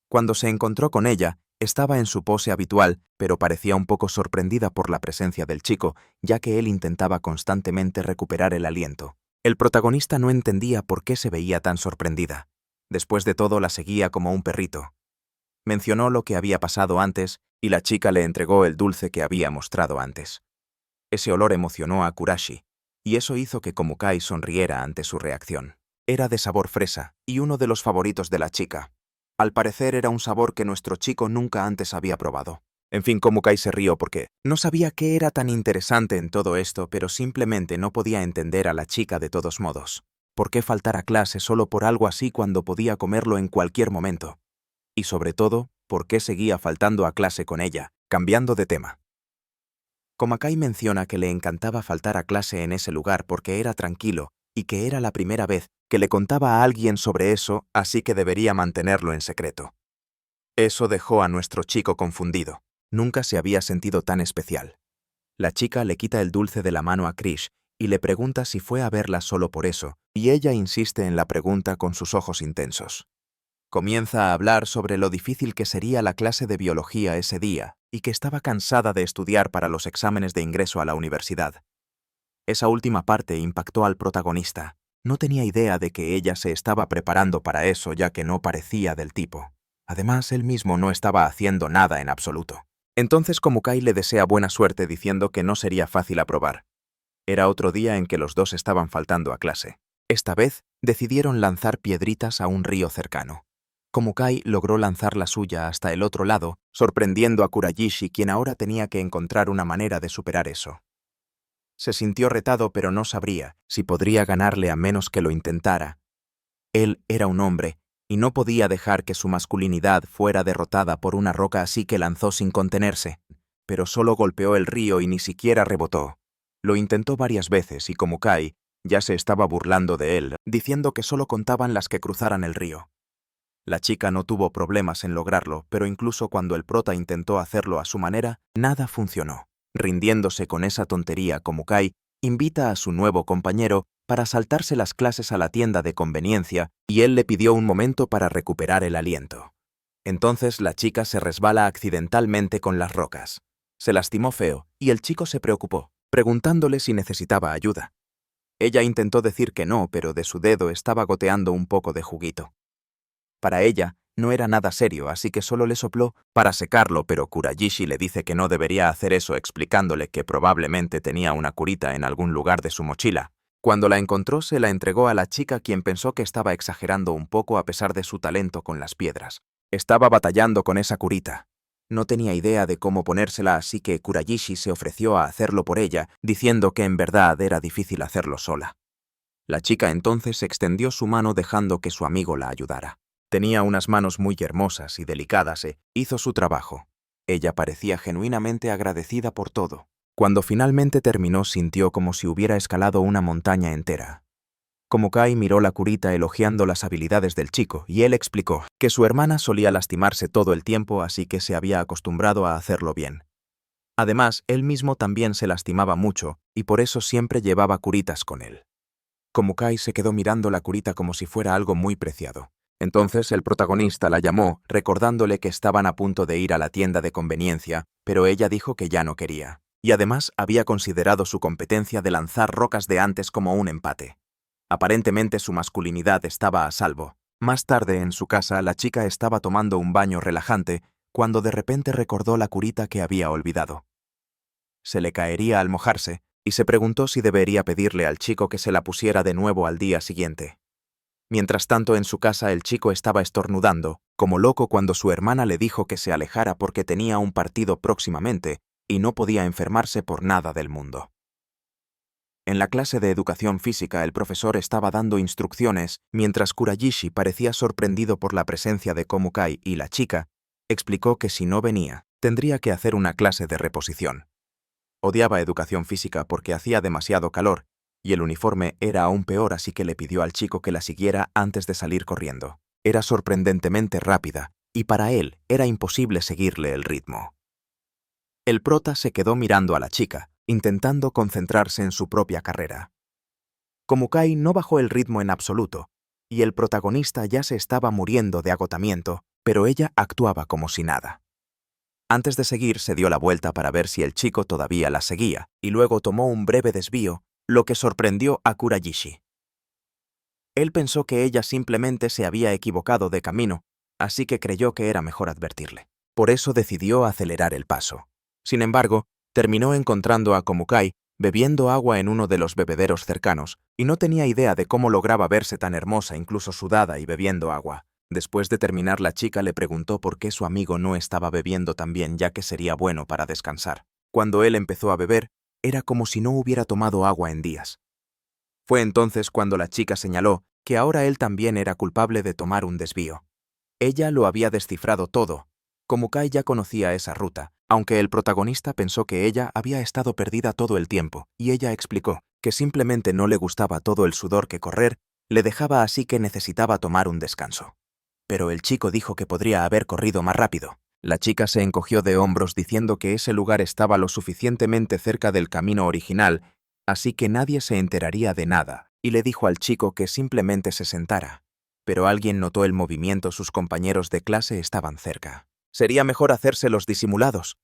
Cuando se encontró con ella, estaba en su pose habitual, pero parecía un poco sorprendida por la presencia del chico, ya que él intentaba constantemente recuperar el aliento. El protagonista no entendía por qué se veía tan sorprendida. Después de todo, la seguía como un perrito. Mencionó lo que había pasado antes, y la chica le entregó el dulce que había mostrado antes. Ese olor emocionó a Kurashi, y eso hizo que Komukai sonriera ante su reacción. Era de sabor fresa, y uno de los favoritos de la chica. Al parecer era un sabor que nuestro chico nunca antes había probado. En fin, Komukai se rió porque no sabía qué era tan interesante en todo esto, pero simplemente no podía entender a la chica de todos modos. ¿Por qué faltar a clase solo por algo así cuando podía comerlo en cualquier momento? Y sobre todo, ¿por qué seguía faltando a clase con ella, cambiando de tema? Komukai menciona que le encantaba faltar a clase en ese lugar porque era tranquilo y que era la primera vez que le contaba a alguien sobre eso, así que debería mantenerlo en secreto. Eso dejó a nuestro chico confundido. Nunca se había sentido tan especial. La chica le quita el dulce de la mano a Krish y le pregunta si fue a verla solo por eso, y ella insiste en la pregunta con sus ojos intensos. Comienza a hablar sobre lo difícil que sería la clase de biología ese día y que estaba cansada de estudiar para los exámenes de ingreso a la universidad. Esa última parte impactó al protagonista. No tenía idea de que ella se estaba preparando para eso, ya que no parecía del tipo. Además, él mismo no estaba haciendo nada en absoluto. Entonces Komukai le desea buena suerte diciendo que no sería fácil aprobar. Era otro día en que los dos estaban faltando a clase. Esta vez decidieron lanzar piedritas a un río cercano. Komukai logró lanzar la suya hasta el otro lado, sorprendiendo a Kurajishi, quien ahora tenía que encontrar una manera de superar eso. Se sintió retado, pero no sabría si podría ganarle a menos que lo intentara. Él era un hombre, y no podía dejar que su masculinidad fuera derrotada por una roca, así que lanzó sin contenerse, pero solo golpeó el río y ni siquiera rebotó. Lo intentó varias veces y Komukai ya se estaba burlando de él, diciendo que solo contaban las que cruzaran el río. La chica no tuvo problemas en lograrlo, pero incluso cuando el prota intentó hacerlo a su manera, nada funcionó. Rindiéndose con esa tontería, Komukai invita a su nuevo compañero para saltarse las clases a la tienda de conveniencia y él le pidió un momento para recuperar el aliento. Entonces la chica se resbala accidentalmente con las rocas. Se lastimó feo y el chico se preocupó, preguntándole si necesitaba ayuda. Ella intentó decir que no, pero de su dedo estaba goteando un poco de juguito. Para ella, no era nada serio, así que solo le sopló para secarlo, pero Kurajishi le dice que no debería hacer eso, explicándole que probablemente tenía una curita en algún lugar de su mochila. Cuando la encontró, se la entregó a la chica, quien pensó que estaba exagerando un poco a pesar de su talento con las piedras. Estaba batallando con esa curita. No tenía idea de cómo ponérsela, así que Kurajishi se ofreció a hacerlo por ella, diciendo que en verdad era difícil hacerlo sola. La chica entonces extendió su mano dejando que su amigo la ayudara. Tenía unas manos muy hermosas y delicadas e hizo su trabajo. Ella parecía genuinamente agradecida por todo. Cuando finalmente terminó, sintió como si hubiera escalado una montaña entera. Komukai miró la curita elogiando las habilidades del chico y él explicó que su hermana solía lastimarse todo el tiempo, así que se había acostumbrado a hacerlo bien. Además, él mismo también se lastimaba mucho y por eso siempre llevaba curitas con él. Komukai se quedó mirando la curita como si fuera algo muy preciado. Entonces el protagonista la llamó, recordándole que estaban a punto de ir a la tienda de conveniencia, pero ella dijo que ya no quería. Y además había considerado su competencia de lanzar rocas de antes como un empate. Aparentemente su masculinidad estaba a salvo. Más tarde, en su casa, la chica estaba tomando un baño relajante cuando de repente recordó la curita que había olvidado. Se le caería al mojarse y se preguntó si debería pedirle al chico que se la pusiera de nuevo al día siguiente. Mientras tanto, en su casa el chico estaba estornudando, como loco cuando su hermana le dijo que se alejara porque tenía un partido próximamente y no podía enfermarse por nada del mundo. En la clase de educación física el profesor estaba dando instrucciones mientras Kurayishi parecía sorprendido por la presencia de Komukai y la chica explicó que si no venía, tendría que hacer una clase de reposición. Odiaba educación física porque hacía demasiado calor y el uniforme era aún peor, así que le pidió al chico que la siguiera antes de salir corriendo. Era sorprendentemente rápida y para él era imposible seguirle el ritmo. El prota se quedó mirando a la chica, intentando concentrarse en su propia carrera. Komukai no bajó el ritmo en absoluto, y el protagonista ya se estaba muriendo de agotamiento, pero ella actuaba como si nada. Antes de seguir, se dio la vuelta para ver si el chico todavía la seguía, y luego tomó un breve desvío, lo que sorprendió a Kurayishi. Él pensó que ella simplemente se había equivocado de camino, así que creyó que era mejor advertirle. Por eso decidió acelerar el paso. Sin embargo, terminó encontrando a Komukai bebiendo agua en uno de los bebederos cercanos, y no tenía idea de cómo lograba verse tan hermosa incluso sudada y bebiendo agua. Después de terminar, la chica le preguntó por qué su amigo no estaba bebiendo tan bien, ya que sería bueno para descansar. Cuando él empezó a beber, era como si no hubiera tomado agua en días. Fue entonces cuando la chica señaló que ahora él también era culpable de tomar un desvío. Ella lo había descifrado todo. Komukai ya conocía esa ruta, aunque el protagonista pensó que ella había estado perdida todo el tiempo, y ella explicó que simplemente no le gustaba todo el sudor que correr le dejaba, así que necesitaba tomar un descanso. Pero el chico dijo que podría haber corrido más rápido. La chica se encogió de hombros diciendo que ese lugar estaba lo suficientemente cerca del camino original, así que nadie se enteraría de nada, y le dijo al chico que simplemente se sentara. Pero alguien notó el movimiento, sus compañeros de clase estaban cerca. Sería mejor hacerse los disimulados.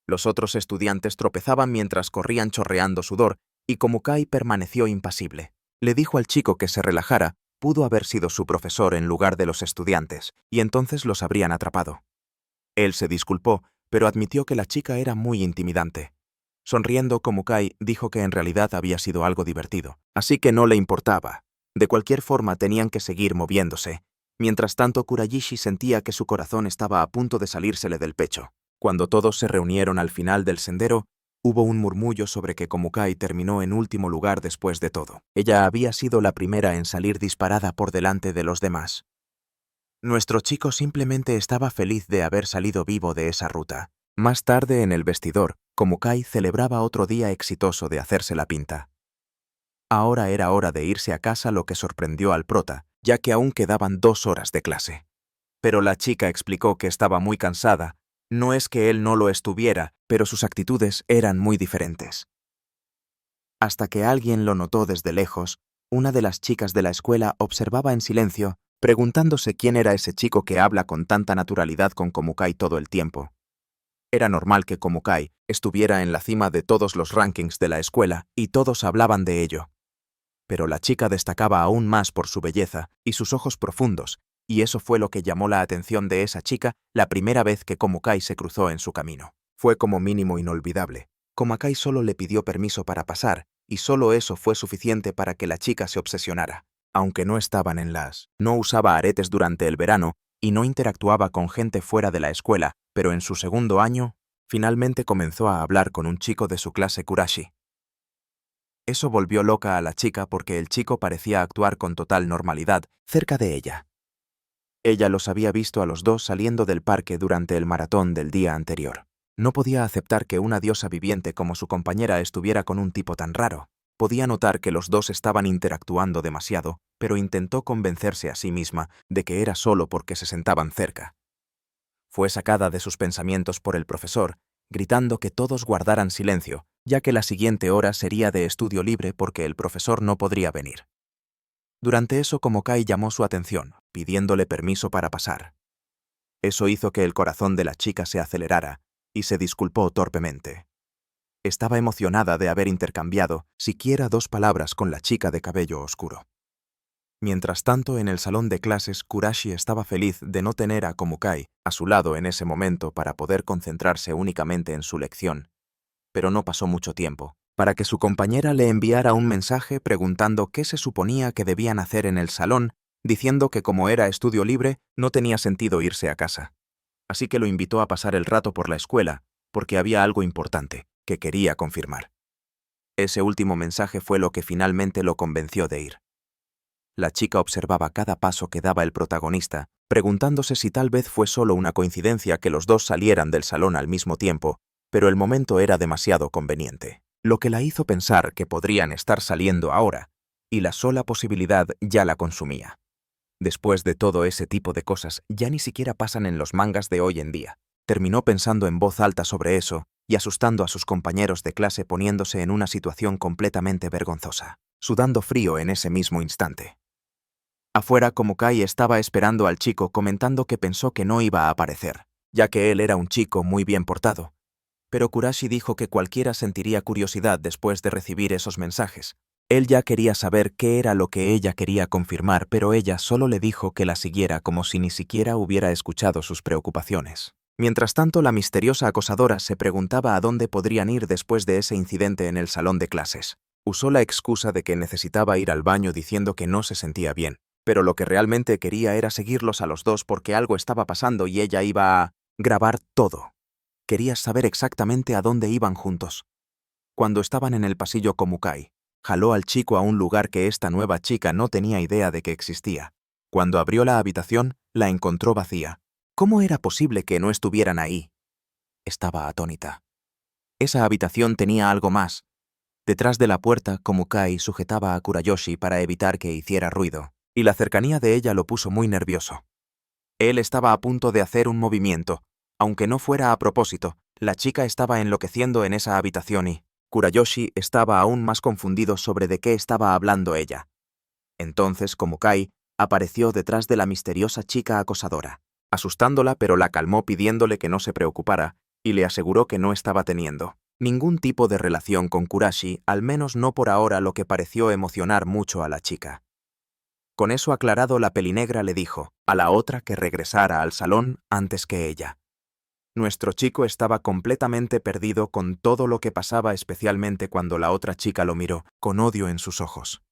Los otros estudiantes tropezaban mientras corrían chorreando sudor, y Komukai permaneció impasible. Le dijo al chico que se relajara. Pudo haber sido su profesor en lugar de los estudiantes, y entonces los habrían atrapado. Él se disculpó, pero admitió que la chica era muy intimidante. Sonriendo, Komukai dijo que en realidad había sido algo divertido, así que no le importaba. De cualquier forma tenían que seguir moviéndose. Mientras tanto, Kurayishi sentía que su corazón estaba a punto de salírsele del pecho. Cuando todos se reunieron al final del sendero, hubo un murmullo sobre que Komukai terminó en último lugar después de todo. Ella había sido la primera en salir disparada por delante de los demás. Nuestro chico simplemente estaba feliz de haber salido vivo de esa ruta. Más tarde, en el vestidor, Komukai celebraba otro día exitoso de hacerse la pinta. Ahora era hora de irse a casa, lo que sorprendió al prota, ya que aún quedaban 2 horas de clase. Pero la chica explicó que estaba muy cansada. No es que él no lo estuviera, pero sus actitudes eran muy diferentes. Hasta que alguien lo notó desde lejos, una de las chicas de la escuela observaba en silencio, preguntándose quién era ese chico que habla con tanta naturalidad con Komukai todo el tiempo. Era normal que Komukai estuviera en la cima de todos los rankings de la escuela y todos hablaban de ello. Pero la chica destacaba aún más por su belleza y sus ojos profundos, y eso fue lo que llamó la atención de esa chica la primera vez que Komukai se cruzó en su camino. Fue como mínimo inolvidable. Komukai solo le pidió permiso para pasar, y solo eso fue suficiente para que la chica se obsesionara. Aunque no estaban en no usaba aretes durante el verano y no interactuaba con gente fuera de la escuela, pero en su segundo año, finalmente comenzó a hablar con un chico de su clase Kurashi. Eso volvió loca a la chica porque el chico parecía actuar con total normalidad cerca de ella. Ella los había visto a los dos saliendo del parque durante el maratón del día anterior. No podía aceptar que una diosa viviente como su compañera estuviera con un tipo tan raro. Podía notar que los dos estaban interactuando demasiado, pero intentó convencerse a sí misma de que era solo porque se sentaban cerca. Fue sacada de sus pensamientos por el profesor, gritando que todos guardaran silencio, ya que la siguiente hora sería de estudio libre porque el profesor no podría venir. Durante eso, Komokai llamó su atención, pidiéndole permiso para pasar. Eso hizo que el corazón de la chica se acelerara, y se disculpó torpemente. Estaba emocionada de haber intercambiado siquiera 2 palabras con la chica de cabello oscuro. Mientras tanto, en el salón de clases, Kurashi estaba feliz de no tener a Komokai a su lado en ese momento para poder concentrarse únicamente en su lección. Pero no pasó mucho tiempo para que su compañera le enviara un mensaje preguntando qué se suponía que debían hacer en el salón, diciendo que como era estudio libre, no tenía sentido irse a casa. Así que lo invitó a pasar el rato por la escuela, porque había algo importante que quería confirmar. Ese último mensaje fue lo que finalmente lo convenció de ir. La chica observaba cada paso que daba el protagonista, preguntándose si tal vez fue solo una coincidencia que los dos salieran del salón al mismo tiempo, pero el momento era demasiado conveniente, lo que la hizo pensar que podrían estar saliendo ahora, y la sola posibilidad ya la consumía. Después de todo ese tipo de cosas, ya ni siquiera pasan en los mangas de hoy en día. Terminó pensando en voz alta sobre eso y asustando a sus compañeros de clase poniéndose en una situación completamente vergonzosa, sudando frío en ese mismo instante. Afuera, Komokai estaba esperando al chico comentando que pensó que no iba a aparecer, ya que él era un chico muy bien portado. Pero Kurashi dijo que cualquiera sentiría curiosidad después de recibir esos mensajes. Él ya quería saber qué era lo que ella quería confirmar, pero ella solo le dijo que la siguiera como si ni siquiera hubiera escuchado sus preocupaciones. Mientras tanto, la misteriosa acosadora se preguntaba a dónde podrían ir después de ese incidente en el salón de clases. Usó la excusa de que necesitaba ir al baño diciendo que no se sentía bien, pero lo que realmente quería era seguirlos a los dos porque algo estaba pasando y ella iba a grabar todo. Quería saber exactamente a dónde iban juntos. Cuando estaban en el pasillo, Komokai jaló al chico a un lugar que esta nueva chica no tenía idea de que existía. Cuando abrió la habitación, la encontró vacía. ¿Cómo era posible que no estuvieran ahí? Estaba atónita. Esa habitación tenía algo más. Detrás de la puerta, Komokai sujetaba a Kurayoshi para evitar que hiciera ruido, y la cercanía de ella lo puso muy nervioso. Él estaba a punto de hacer un movimiento. Aunque no fuera a propósito, la chica estaba enloqueciendo en esa habitación y Kurayoshi estaba aún más confundido sobre de qué estaba hablando ella. Entonces Komokai apareció detrás de la misteriosa chica acosadora, asustándola, pero la calmó pidiéndole que no se preocupara y le aseguró que no estaba teniendo ningún tipo de relación con Kurashi, al menos no por ahora, lo que pareció emocionar mucho a la chica. Con eso aclarado, la pelinegra le dijo a la otra que regresara al salón antes que ella. Nuestro chico estaba completamente perdido con todo lo que pasaba, especialmente cuando la otra chica lo miró, con odio en sus ojos.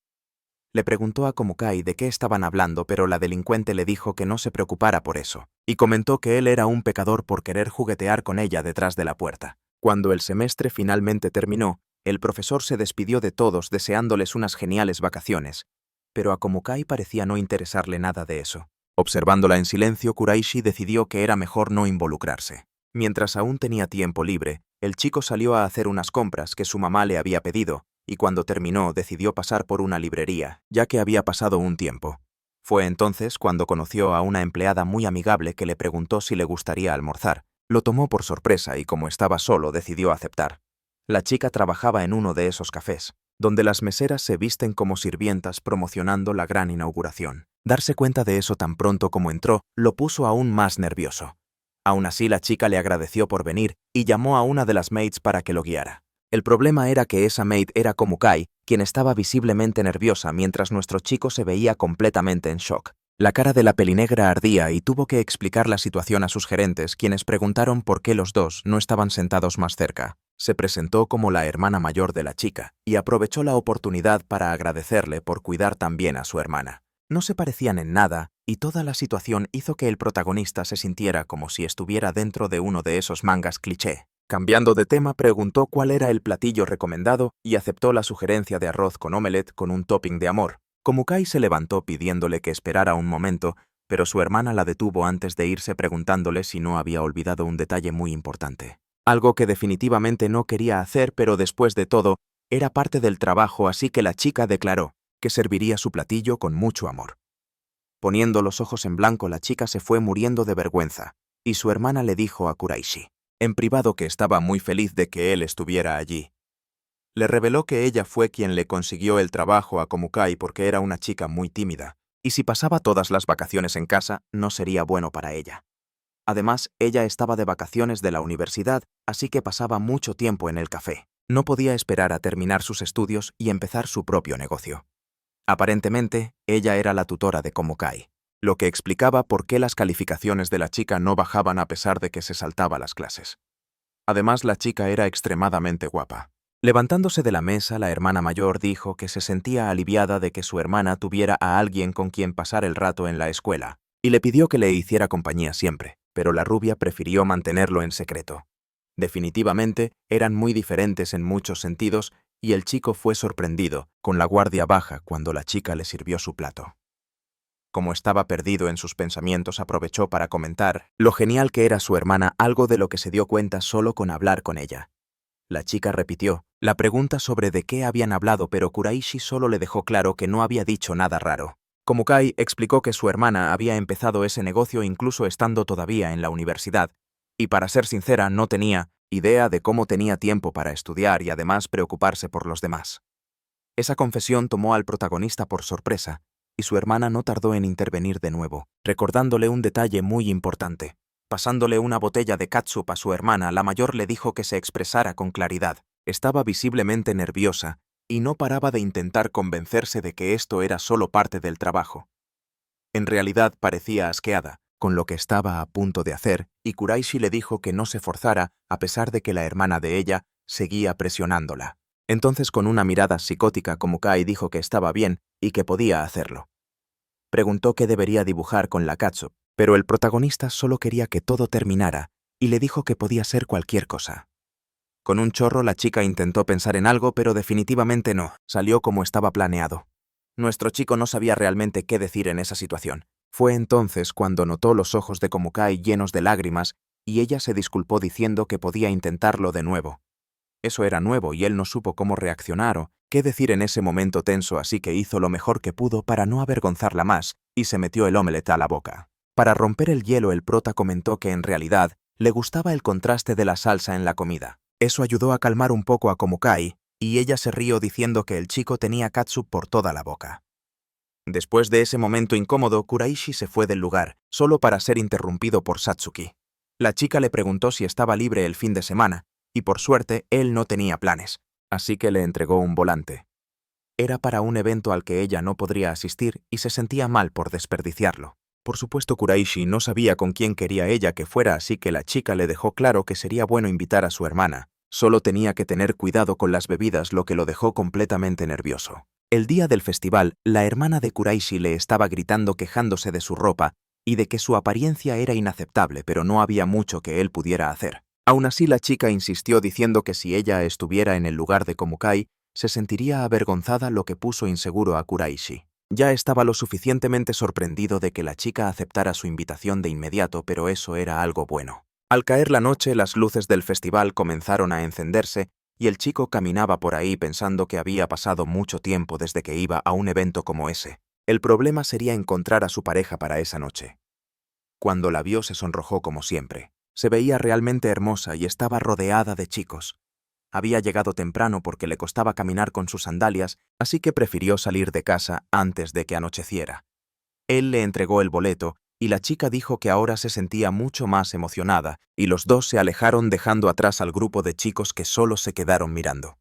Le preguntó a Komokai de qué estaban hablando, pero la delincuente le dijo que no se preocupara por eso, y comentó que él era un pecador por querer juguetear con ella detrás de la puerta. Cuando el semestre finalmente terminó, el profesor se despidió de todos deseándoles unas geniales vacaciones, pero a Komokai parecía no interesarle nada de eso. Observándola en silencio, Kuraishi decidió que era mejor no involucrarse. Mientras aún tenía tiempo libre, el chico salió a hacer unas compras que su mamá le había pedido, y cuando terminó decidió pasar por una librería, ya que había pasado un tiempo. Fue entonces cuando conoció a una empleada muy amigable que le preguntó si le gustaría almorzar. Lo tomó por sorpresa y como estaba solo decidió aceptar. La chica trabajaba en uno de esos cafés, donde las meseras se visten como sirvientas promocionando la gran inauguración. Darse cuenta de eso tan pronto como entró lo puso aún más nervioso. Aún así, la chica le agradeció por venir y llamó a una de las maids para que lo guiara. El problema era que esa maid era Komokai, quien estaba visiblemente nerviosa mientras nuestro chico se veía completamente en shock. La cara de la pelinegra ardía y tuvo que explicar la situación a sus gerentes, quienes preguntaron por qué los dos no estaban sentados más cerca. Se presentó como la hermana mayor de la chica y aprovechó la oportunidad para agradecerle por cuidar tan bien a su hermana. No se parecían en nada, y toda la situación hizo que el protagonista se sintiera como si estuviera dentro de uno de esos mangas cliché. Cambiando de tema, preguntó cuál era el platillo recomendado y aceptó la sugerencia de arroz con omelette con un topping de amor. Komokai se levantó pidiéndole que esperara un momento, pero su hermana la detuvo antes de irse preguntándole si no había olvidado un detalle muy importante. Algo que definitivamente no quería hacer, pero después de todo, era parte del trabajo, así que la chica declaró que serviría su platillo con mucho amor. Poniendo los ojos en blanco, la chica se fue muriendo de vergüenza, y su hermana le dijo a Kuraishi, en privado, que estaba muy feliz de que él estuviera allí. Le reveló que ella fue quien le consiguió el trabajo a Komukai porque era una chica muy tímida, y si pasaba todas las vacaciones en casa, no sería bueno para ella. Además, ella estaba de vacaciones de la universidad, así que pasaba mucho tiempo en el café. No podía esperar a terminar sus estudios y empezar su propio negocio. Aparentemente, ella era la tutora de Komukai, lo que explicaba por qué las calificaciones de la chica no bajaban a pesar de que se saltaba las clases. Además, la chica era extremadamente guapa. Levantándose de la mesa, la hermana mayor dijo que se sentía aliviada de que su hermana tuviera a alguien con quien pasar el rato en la escuela, y le pidió que le hiciera compañía siempre, pero la rubia prefirió mantenerlo en secreto. Definitivamente, eran muy diferentes en muchos sentidos, y el chico fue sorprendido, con la guardia baja, cuando la chica le sirvió su plato. Como estaba perdido en sus pensamientos, aprovechó para comentar lo genial que era su hermana, algo de lo que se dio cuenta solo con hablar con ella. La chica repitió la pregunta sobre de qué habían hablado, pero Kuraishi solo le dejó claro que no había dicho nada raro. Komukai explicó que su hermana había empezado ese negocio incluso estando todavía en la universidad, y para ser sincera, no tenía idea de cómo tenía tiempo para estudiar y además preocuparse por los demás. Esa confesión tomó al protagonista por sorpresa, y su hermana no tardó en intervenir de nuevo, recordándole un detalle muy importante. Pasándole una botella de catsup a su hermana, la mayor le dijo que se expresara con claridad. Estaba visiblemente nerviosa y no paraba de intentar convencerse de que esto era solo parte del trabajo. En realidad parecía asqueada con lo que estaba a punto de hacer, y Kuraishi le dijo que no se forzara a pesar de que la hermana de ella seguía presionándola. Entonces, con una mirada psicótica, Komukai dijo que estaba bien y que podía hacerlo. Preguntó qué debería dibujar con la catsup, pero el protagonista solo quería que todo terminara y le dijo que podía ser cualquier cosa. Con un chorro, la chica intentó pensar en algo, pero definitivamente no salió como estaba planeado. Nuestro chico no sabía realmente qué decir en esa situación. Fue entonces cuando notó los ojos de Komukai llenos de lágrimas y ella se disculpó diciendo que podía intentarlo de nuevo. Eso era nuevo y él no supo cómo reaccionar o qué decir en ese momento tenso, así que hizo lo mejor que pudo para no avergonzarla más y se metió el omelette a la boca. Para romper el hielo, el prota comentó que en realidad le gustaba el contraste de la salsa en la comida. Eso ayudó a calmar un poco a Komukai, y ella se rió diciendo que el chico tenía catsup por toda la boca. Después de ese momento incómodo, Kuraishi se fue del lugar, solo para ser interrumpido por Satsuki. La chica le preguntó si estaba libre el fin de semana, y por suerte él no tenía planes, así que le entregó un volante. Era para un evento al que ella no podría asistir y se sentía mal por desperdiciarlo. Por supuesto, Kuraishi no sabía con quién quería ella que fuera, así que la chica le dejó claro que sería bueno invitar a su hermana. Solo tenía que tener cuidado con las bebidas, lo que lo dejó completamente nervioso. El día del festival, la hermana de Kuraishi le estaba gritando, quejándose de su ropa y de que su apariencia era inaceptable, pero no había mucho que él pudiera hacer. Aún así, la chica insistió diciendo que si ella estuviera en el lugar de Komukai, se sentiría avergonzada, lo que puso inseguro a Kuraishi. Ya estaba lo suficientemente sorprendido de que la chica aceptara su invitación de inmediato, pero eso era algo bueno. Al caer la noche, las luces del festival comenzaron a encenderse y el chico caminaba por ahí pensando que había pasado mucho tiempo desde que iba a un evento como ese. El problema sería encontrar a su pareja para esa noche. Cuando la vio, se sonrojó como siempre. Se veía realmente hermosa y estaba rodeada de chicos. Había llegado temprano porque le costaba caminar con sus sandalias, así que prefirió salir de casa antes de que anocheciera. Él le entregó el boleto y la chica dijo que ahora se sentía mucho más emocionada, y los dos se alejaron dejando atrás al grupo de chicos que solo se quedaron mirando.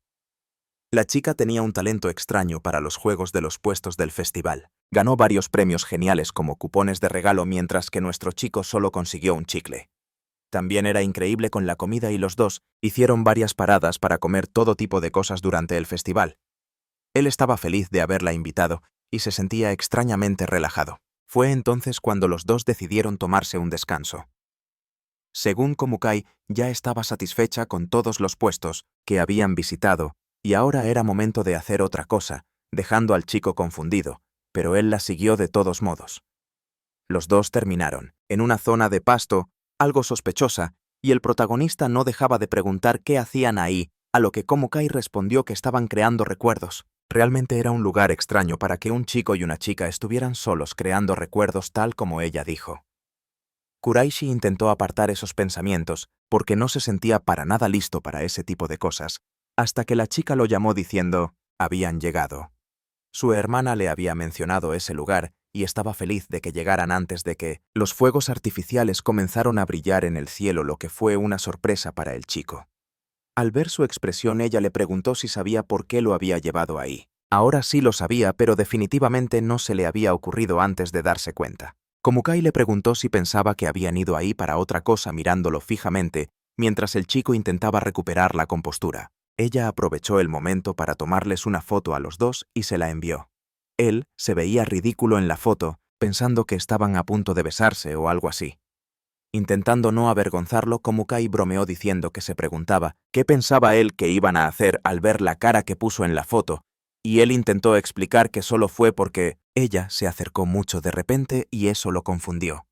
La chica tenía un talento extraño para los juegos de los puestos del festival. Ganó varios premios geniales como cupones de regalo, mientras que nuestro chico solo consiguió un chicle. También era increíble con la comida y los dos hicieron varias paradas para comer todo tipo de cosas durante el festival. Él estaba feliz de haberla invitado y se sentía extrañamente relajado. Fue entonces cuando los dos decidieron tomarse un descanso. Según Komukai, ya estaba satisfecha con todos los puestos que habían visitado y ahora era momento de hacer otra cosa, dejando al chico confundido, pero él la siguió de todos modos. Los dos terminaron, en una zona de pasto, algo sospechosa, y el protagonista no dejaba de preguntar qué hacían ahí, a lo que Komukai respondió que estaban creando recuerdos. Realmente era un lugar extraño para que un chico y una chica estuvieran solos creando recuerdos tal como ella dijo. Kuraishi intentó apartar esos pensamientos porque no se sentía para nada listo para ese tipo de cosas, hasta que la chica lo llamó diciendo, habían llegado. Su hermana le había mencionado ese lugar y estaba feliz de que llegaran antes de que los fuegos artificiales comenzaron a brillar en el cielo, lo que fue una sorpresa para el chico. Al ver su expresión, ella le preguntó si sabía por qué lo había llevado ahí. Ahora sí lo sabía, pero definitivamente no se le había ocurrido antes de darse cuenta. Komukai le preguntó si pensaba que habían ido ahí para otra cosa mirándolo fijamente, mientras el chico intentaba recuperar la compostura. Ella aprovechó el momento para tomarles una foto a los dos y se la envió. Él se veía ridículo en la foto, pensando que estaban a punto de besarse o algo así. Intentando no avergonzarlo, Komukai bromeó diciendo que se preguntaba qué pensaba él que iban a hacer al ver la cara que puso en la foto, y él intentó explicar que solo fue porque ella se acercó mucho de repente y eso lo confundió.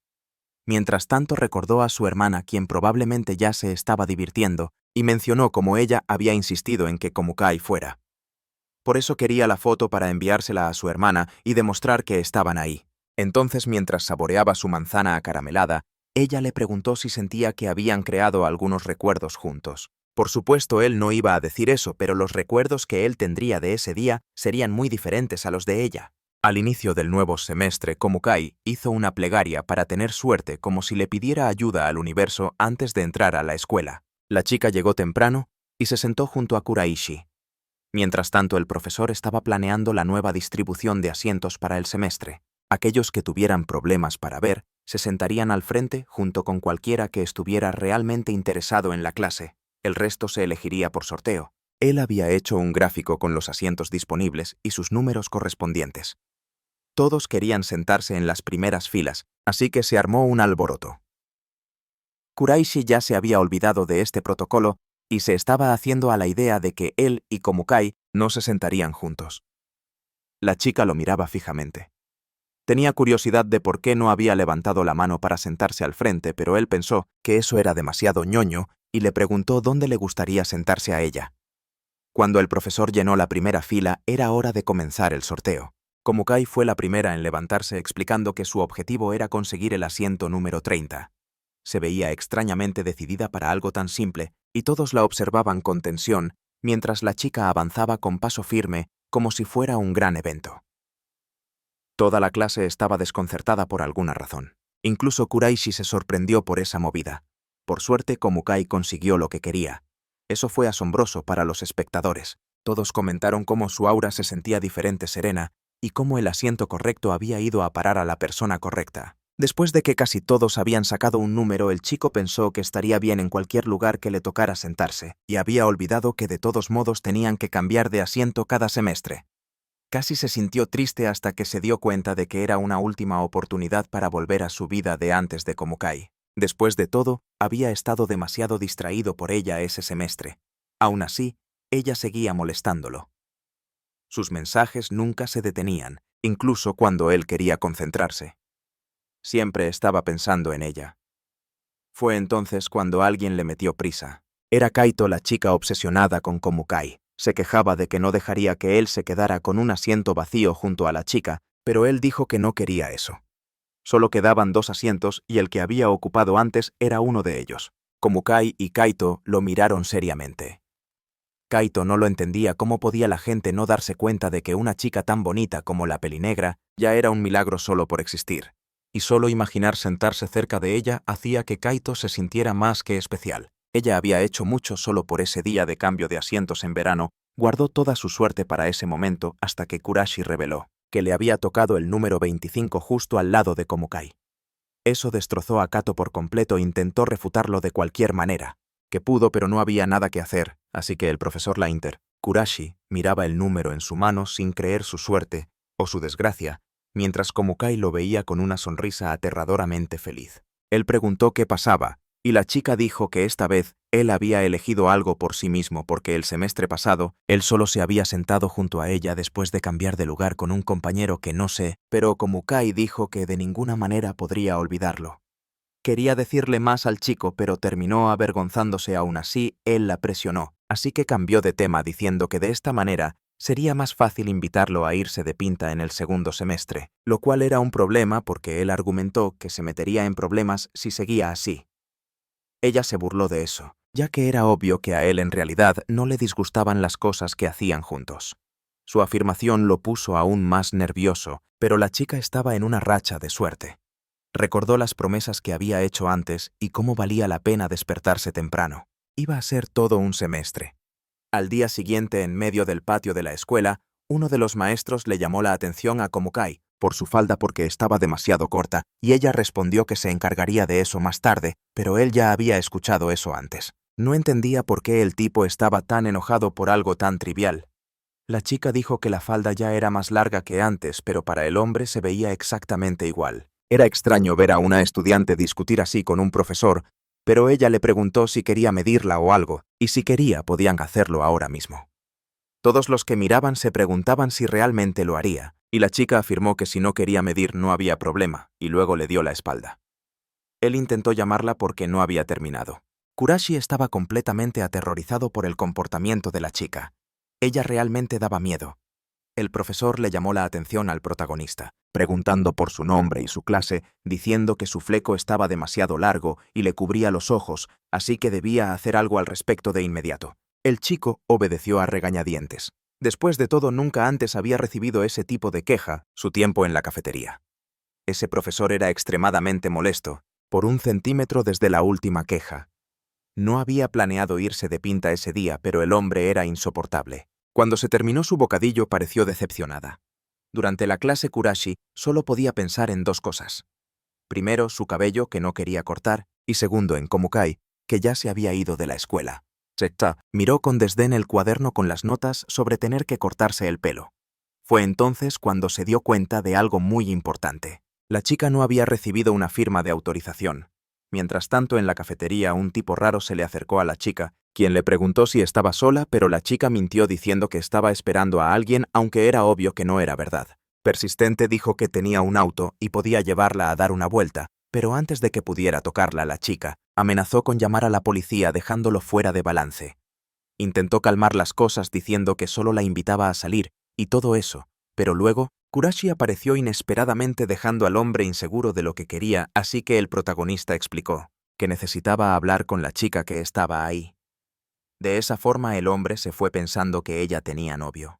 Mientras tanto recordó a su hermana, quien probablemente ya se estaba divirtiendo, y mencionó cómo ella había insistido en que Komukai fuera. Por eso quería la foto para enviársela a su hermana y demostrar que estaban ahí. Entonces, mientras saboreaba su manzana acaramelada, ella le preguntó si sentía que habían creado algunos recuerdos juntos. Por supuesto, él no iba a decir eso, pero los recuerdos que él tendría de ese día serían muy diferentes a los de ella. Al inicio del nuevo semestre, Komukai hizo una plegaria para tener suerte, como si le pidiera ayuda al universo antes de entrar a la escuela. La chica llegó temprano y se sentó junto a Kuraishi. Mientras tanto, el profesor estaba planeando la nueva distribución de asientos para el semestre. Aquellos que tuvieran problemas para ver se sentarían al frente junto con cualquiera que estuviera realmente interesado en la clase. El resto se elegiría por sorteo. Él había hecho un gráfico con los asientos disponibles y sus números correspondientes. Todos querían sentarse en las primeras filas, así que se armó un alboroto. Kuraishi ya se había olvidado de este protocolo y se estaba haciendo a la idea de que él y Komukai no se sentarían juntos. La chica lo miraba fijamente. Tenía curiosidad de por qué no había levantado la mano para sentarse al frente, pero él pensó que eso era demasiado ñoño y le preguntó dónde le gustaría sentarse a ella. Cuando el profesor llenó la primera fila, era hora de comenzar el sorteo. Komukai fue la primera en levantarse explicando que su objetivo era conseguir el asiento número 30. Se veía extrañamente decidida para algo tan simple y todos la observaban con tensión mientras la chica avanzaba con paso firme como si fuera un gran evento. Toda la clase estaba desconcertada por alguna razón. Incluso Kuraishi se sorprendió por esa movida. Por suerte, Komukai consiguió lo que quería. Eso fue asombroso para los espectadores. Todos comentaron cómo su aura se sentía diferente, serena, y cómo el asiento correcto había ido a parar a la persona correcta. Después de que casi todos habían sacado un número, el chico pensó que estaría bien en cualquier lugar que le tocara sentarse, y había olvidado que de todos modos tenían que cambiar de asiento cada semestre. Casi se sintió triste hasta que se dio cuenta de que era una última oportunidad para volver a su vida de antes de Komukai. Después de todo, había estado demasiado distraído por ella ese semestre. Aún así, ella seguía molestándolo. Sus mensajes nunca se detenían, incluso cuando él quería concentrarse. Siempre estaba pensando en ella. Fue entonces cuando alguien le metió prisa. Era Kaito, la chica obsesionada con Komukai. Se quejaba de que no dejaría que él se quedara con un asiento vacío junto a la chica, pero él dijo que no quería eso. Solo quedaban 2 asientos y el que había ocupado antes era uno de ellos. Komukai y Kaito lo miraron seriamente. Kaito no lo entendía cómo podía la gente no darse cuenta de que una chica tan bonita como la Pelinegra ya era un milagro solo por existir. Y solo imaginar sentarse cerca de ella hacía que Kaito se sintiera más que especial. Ella había hecho mucho solo por ese día de cambio de asientos en verano, guardó toda su suerte para ese momento hasta que Kuraishi reveló que le había tocado el número 25 justo al lado de Komukai. Eso destrozó a Kato por completo e intentó refutarlo de cualquier manera, que pudo, pero no había nada que hacer, así que el profesor Kuraishi miraba el número en su mano sin creer su suerte o su desgracia, mientras Komukai lo veía con una sonrisa aterradoramente feliz. Él preguntó qué pasaba, y la chica dijo que esta vez Él había elegido algo por sí mismo porque el semestre pasado él solo se había sentado junto a ella después de cambiar de lugar con un compañero que no sé, pero Komukai dijo que de ninguna manera podría olvidarlo. Quería decirle más al chico, pero terminó avergonzándose. Aún así, él la presionó, así que cambió de tema diciendo que de esta manera sería más fácil invitarlo a irse de pinta en el segundo semestre, lo cual era un problema porque él argumentó que se metería en problemas si seguía así. Ella se burló de eso, ya que era obvio que a él en realidad no le disgustaban las cosas que hacían juntos. Su afirmación lo puso aún más nervioso, pero la chica estaba en una racha de suerte. Recordó las promesas que había hecho antes y cómo valía la pena despertarse temprano. Iba a ser todo un semestre. Al día siguiente, en medio del patio de la escuela, uno de los maestros le llamó la atención a Komukai por su falda porque estaba demasiado corta, y ella respondió que se encargaría de eso más tarde, pero él ya había escuchado eso antes. No entendía por qué el tipo estaba tan enojado por algo tan trivial. La chica dijo que la falda ya era más larga que antes, pero para el hombre se veía exactamente igual. Era extraño ver a una estudiante discutir así con un profesor, pero ella le preguntó si quería medirla o algo, y si quería podían hacerlo ahora mismo. Todos los que miraban se preguntaban si realmente lo haría, y la chica afirmó que si no quería medir no había problema, y luego le dio la espalda. Él intentó llamarla porque no había terminado. Kurashi estaba completamente aterrorizado por el comportamiento de la chica. Ella realmente daba miedo. El profesor le llamó la atención al protagonista, preguntando por su nombre y su clase, diciendo que su fleco estaba demasiado largo y le cubría los ojos, así que debía hacer algo al respecto de inmediato. El chico obedeció a regañadientes. Después de todo, nunca antes había recibido ese tipo de queja, su tiempo en la cafetería. Ese profesor era extremadamente molesto, por 1 centímetro desde la última queja. No había planeado irse de pinta ese día, pero el hombre era insoportable. Cuando se terminó su bocadillo pareció decepcionada. Durante la clase Kurashi solo podía pensar en 2 cosas. Primero, su cabello que no quería cortar, y segundo, en Komukai, que ya se había ido de la escuela. Sekta miró con desdén el cuaderno con las notas sobre tener que cortarse el pelo. Fue entonces cuando se dio cuenta de algo muy importante. La chica no había recibido una firma de autorización. Mientras tanto, en la cafetería, un tipo raro se le acercó a la chica, quien le preguntó si estaba sola, pero la chica mintió diciendo que estaba esperando a alguien, aunque era obvio que no era verdad. Persistente dijo que tenía un auto y podía llevarla a dar una vuelta, pero antes de que pudiera tocarla, la chica amenazó con llamar a la policía dejándolo fuera de balance. Intentó calmar las cosas diciendo que solo la invitaba a salir, y todo eso, pero luego Kurashi apareció inesperadamente dejando al hombre inseguro de lo que quería, así que el protagonista explicó que necesitaba hablar con la chica que estaba ahí. De esa forma el hombre se fue pensando que ella tenía novio.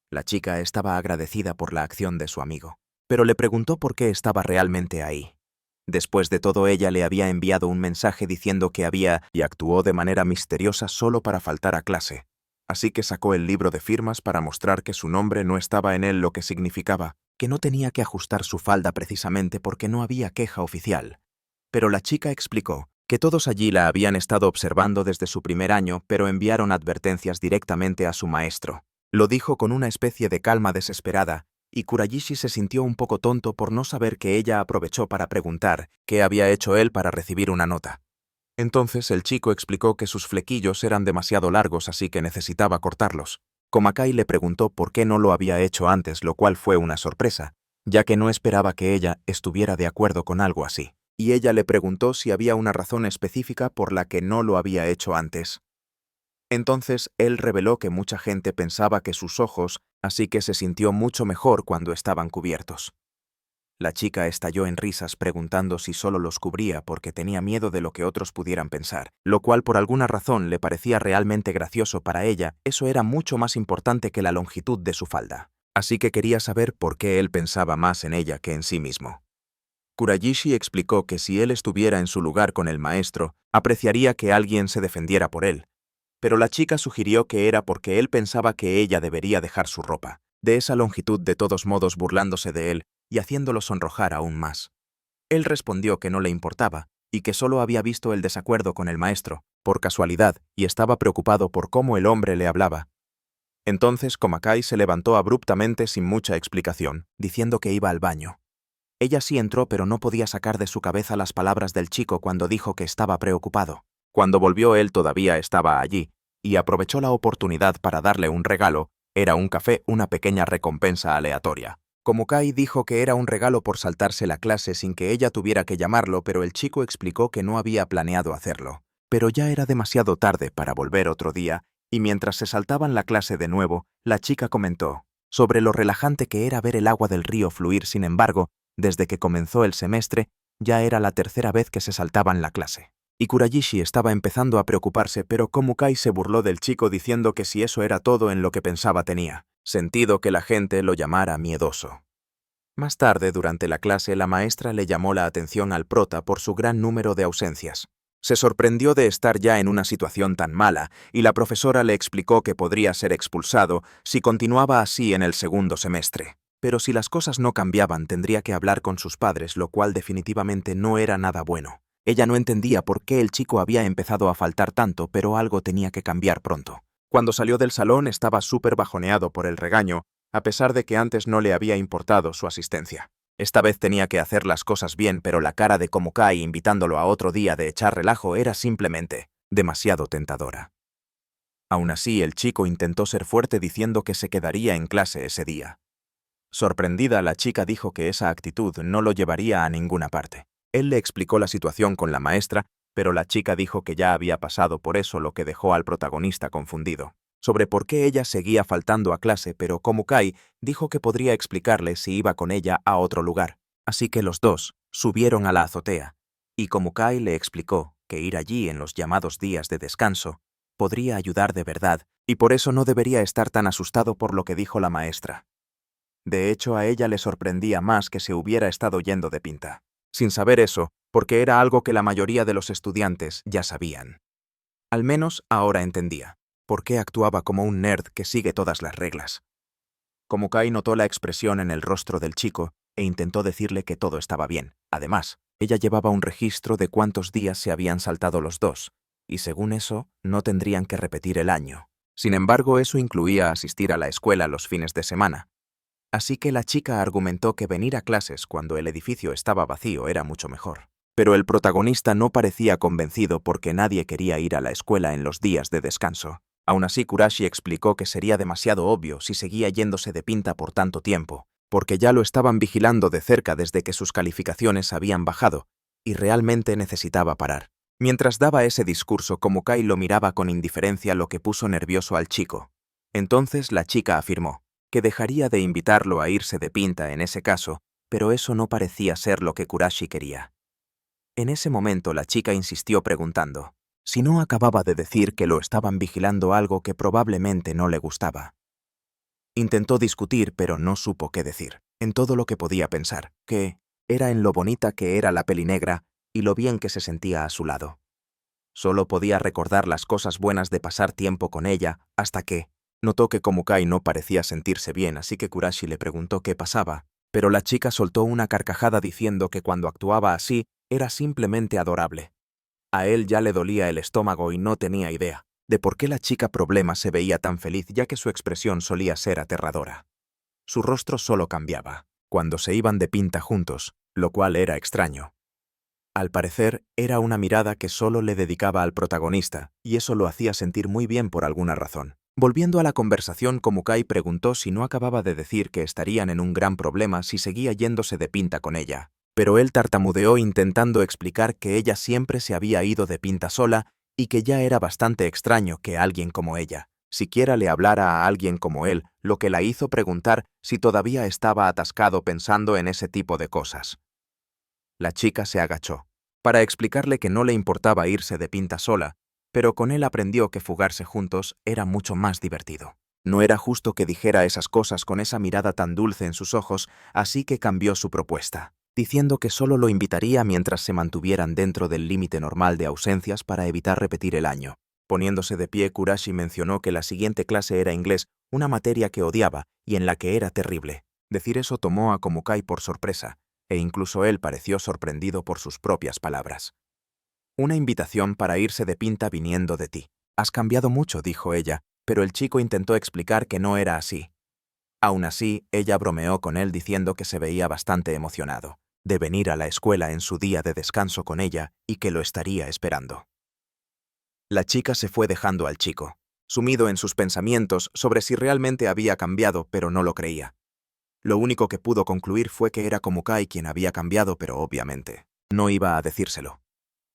La chica estaba agradecida por la acción de su amigo, pero le preguntó por qué estaba realmente ahí. Después de todo, ella le había enviado un mensaje diciendo que había y actuó de manera misteriosa solo para faltar a clase. Así que sacó el libro de firmas para mostrar que su nombre no estaba en él, lo que significaba que no tenía que ajustar su falda precisamente porque no había queja oficial. Pero la chica explicó que todos allí la habían estado observando desde su primer año, pero enviaron advertencias directamente a su maestro. Lo dijo con una especie de calma desesperada, y Kurayishi se sintió un poco tonto por no saber que ella aprovechó para preguntar qué había hecho él para recibir una nota. Entonces el chico explicó que sus flequillos eran demasiado largos, así que necesitaba cortarlos. Komakai le preguntó por qué no lo había hecho antes, lo cual fue una sorpresa, ya que no esperaba que ella estuviera de acuerdo con algo así. Y ella le preguntó si había una razón específica por la que no lo había hecho antes. Entonces él reveló que mucha gente pensaba que sus ojos, así que se sintió mucho mejor cuando estaban cubiertos. La chica estalló en risas preguntando si solo los cubría porque tenía miedo de lo que otros pudieran pensar, lo cual por alguna razón le parecía realmente gracioso. Para ella. Eso era mucho más importante que la longitud de su falda. Así que quería saber por qué él pensaba más en ella que en sí mismo. Kurayishi explicó que si él estuviera en su lugar con el maestro, apreciaría que alguien se defendiera por él. Pero la chica sugirió que era porque él pensaba que ella debería dejar su ropa, de esa longitud, de todos modos burlándose de él y haciéndolo sonrojar aún más. Él respondió que no le importaba y que solo había visto el desacuerdo con el maestro, por casualidad, y estaba preocupado por cómo el hombre le hablaba. Entonces Komakai se levantó abruptamente sin mucha explicación, diciendo que iba al baño. Ella sí entró, pero no podía sacar de su cabeza las palabras del chico cuando dijo que estaba preocupado. Cuando volvió él todavía estaba allí, y aprovechó la oportunidad para darle un regalo. Era un café, una pequeña recompensa aleatoria. Komukai dijo que era un regalo por saltarse la clase sin que ella tuviera que llamarlo, pero el chico explicó que no había planeado hacerlo. Pero ya era demasiado tarde para volver otro día, y mientras se saltaban la clase de nuevo, la chica comentó sobre lo relajante que era ver el agua del río fluir. Sin embargo, desde que comenzó el semestre, ya era la tercera vez que se saltaban la clase. Y Kurayishi estaba empezando a preocuparse, pero Komukai se burló del chico diciendo que si eso era todo en lo que pensaba tenía sentido que la gente lo llamara miedoso. Más tarde, durante la clase, la maestra le llamó la atención al prota por su gran número de ausencias. Se sorprendió de estar ya en una situación tan mala, y la profesora le explicó que podría ser expulsado si continuaba así en el segundo semestre. Pero si las cosas no cambiaban, tendría que hablar con sus padres, lo cual definitivamente no era nada bueno. Ella no entendía por qué el chico había empezado a faltar tanto, pero algo tenía que cambiar pronto. Cuando salió del salón estaba súper bajoneado por el regaño, a pesar de que antes no le había importado su asistencia. Esta vez tenía que hacer las cosas bien, pero la cara de Komukai invitándolo a otro día de echar relajo era simplemente demasiado tentadora. Aún así, el chico intentó ser fuerte diciendo que se quedaría en clase ese día. Sorprendida, la chica dijo que esa actitud no lo llevaría a ninguna parte. Él le explicó la situación con la maestra, pero la chica dijo que ya había pasado por eso, lo que dejó al protagonista confundido sobre por qué ella seguía faltando a clase, pero Komukai dijo que podría explicarle si iba con ella a otro lugar. Así que los dos subieron a la azotea, y Komukai le explicó que ir allí en los llamados días de descanso podría ayudar de verdad, y por eso no debería estar tan asustado por lo que dijo la maestra. De hecho, a ella le sorprendía más que se hubiera estado yendo de pinta, sin saber eso, porque era algo que la mayoría de los estudiantes ya sabían. Al menos ahora entendía por qué actuaba como un nerd que sigue todas las reglas. Komukai notó la expresión en el rostro del chico e intentó decirle que todo estaba bien. Además, ella llevaba un registro de cuántos días se habían saltado los dos, y según eso, no tendrían que repetir el año. Sin embargo, eso incluía asistir a la escuela los fines de semana. Así que la chica argumentó que venir a clases cuando el edificio estaba vacío era mucho mejor. Pero el protagonista no parecía convencido porque nadie quería ir a la escuela en los días de descanso. Aún así, Kurashi explicó que sería demasiado obvio si seguía yéndose de pinta por tanto tiempo, porque ya lo estaban vigilando de cerca desde que sus calificaciones habían bajado, y realmente necesitaba parar. Mientras daba ese discurso, Komukai lo miraba con indiferencia, lo que puso nervioso al chico. Entonces la chica afirmó que dejaría de invitarlo a irse de pinta en ese caso, pero eso no parecía ser lo que Kurashi quería. En ese momento la chica insistió preguntando si no acababa de decir que lo estaban vigilando, algo que probablemente no le gustaba. Intentó discutir, pero no supo qué decir. En todo lo que podía pensar, que era en lo bonita que era la peli negra y lo bien que se sentía a su lado. Solo podía recordar las cosas buenas de pasar tiempo con ella, hasta que notó que Komukai no parecía sentirse bien, así que Kurashi le preguntó qué pasaba, pero la chica soltó una carcajada diciendo que cuando actuaba así era simplemente adorable. A él ya le dolía el estómago y no tenía idea de por qué la chica problema se veía tan feliz, ya que su expresión solía ser aterradora. Su rostro solo cambiaba cuando se iban de pinta juntos, lo cual era extraño. Al parecer, era una mirada que solo le dedicaba al protagonista, y eso lo hacía sentir muy bien por alguna razón. Volviendo a la conversación, Komukai preguntó si no acababa de decir que estarían en un gran problema si seguía yéndose de pinta con ella. Pero él tartamudeó intentando explicar que ella siempre se había ido de pinta sola y que ya era bastante extraño que alguien como ella siquiera le hablara a alguien como él, lo que la hizo preguntar si todavía estaba atascado pensando en ese tipo de cosas. La chica se agachó para explicarle que no le importaba irse de pinta sola, pero con él aprendió que fugarse juntos era mucho más divertido. No era justo que dijera esas cosas con esa mirada tan dulce en sus ojos, así que cambió su propuesta, diciendo que solo lo invitaría mientras se mantuvieran dentro del límite normal de ausencias para evitar repetir el año. Poniéndose de pie, Kurashi mencionó que la siguiente clase era inglés, una materia que odiaba y en la que era terrible. Decir eso tomó a Komukai por sorpresa, e incluso él pareció sorprendido por sus propias palabras. Una invitación para irse de pinta viniendo de ti. Has cambiado mucho, dijo ella, pero el chico intentó explicar que no era así. Aún así, ella bromeó con él diciendo que se veía bastante emocionado de venir a la escuela en su día de descanso con ella y que lo estaría esperando. La chica se fue dejando al chico, sumido en sus pensamientos sobre si realmente había cambiado, pero no lo creía. Lo único que pudo concluir fue que era Komukai quien había cambiado, pero obviamente no iba a decírselo.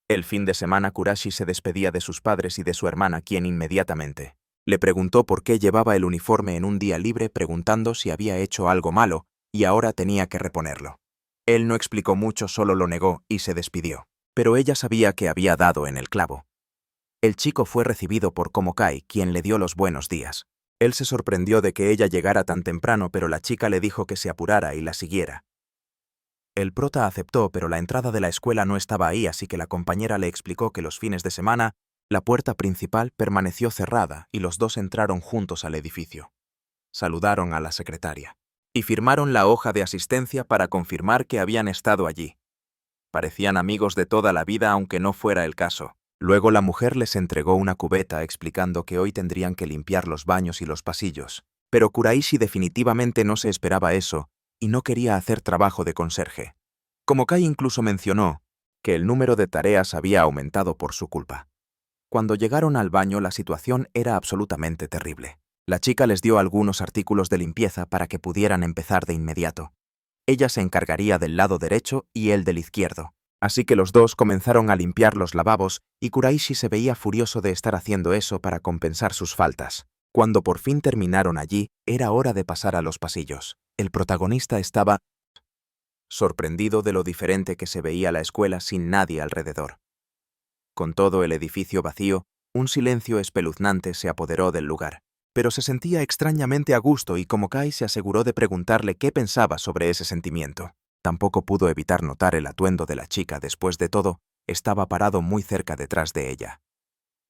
El fin de semana Kurashi se despedía de sus padres y de su hermana, quien inmediatamente le preguntó por qué llevaba el uniforme en un día libre, preguntando si había hecho algo malo y ahora tenía que reponerlo. Él no explicó mucho, solo lo negó y se despidió. Pero ella sabía que había dado en el clavo. El chico fue recibido por Komukai, quien le dio los buenos días. Él se sorprendió de que ella llegara tan temprano, pero la chica le dijo que se apurara y la siguiera. El prota aceptó, pero la entrada de la escuela no estaba ahí, así que la compañera le explicó que los fines de semana la puerta principal permaneció cerrada y los dos entraron juntos al edificio. Saludaron a la secretaria y firmaron la hoja de asistencia para confirmar que habían estado allí. Parecían amigos de toda la vida, aunque no fuera el caso. Luego la mujer les entregó una cubeta explicando que hoy tendrían que limpiar los baños y los pasillos. Pero Kuraishi definitivamente no se esperaba eso y no quería hacer trabajo de conserje. Komukai incluso mencionó que el número de tareas había aumentado por su culpa. Cuando llegaron al baño, la situación era absolutamente terrible. La chica les dio algunos artículos de limpieza para que pudieran empezar de inmediato. Ella se encargaría del lado derecho y él del izquierdo. Así que los dos comenzaron a limpiar los lavabos y Kuraishi se veía furioso de estar haciendo eso para compensar sus faltas. Cuando por fin terminaron allí, era hora de pasar a los pasillos. El protagonista estaba sorprendido de lo diferente que se veía la escuela sin nadie alrededor. Con todo el edificio vacío, un silencio espeluznante se apoderó del lugar. Pero se sentía extrañamente a gusto y Komukai se aseguró de preguntarle qué pensaba sobre ese sentimiento. Tampoco pudo evitar notar el atuendo de la chica. Después de todo, estaba parado muy cerca detrás de ella.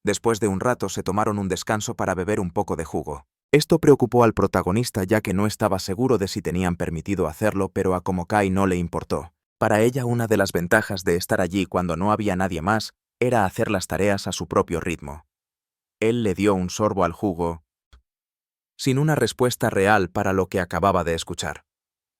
Después de un rato se tomaron un descanso para beber un poco de jugo. Esto preocupó al protagonista, ya que no estaba seguro de si tenían permitido hacerlo, pero a Komukai no le importó. Para ella, una de las ventajas de estar allí cuando no había nadie más era hacer las tareas a su propio ritmo. Él le dio un sorbo al jugo, sin una respuesta real para lo que acababa de escuchar.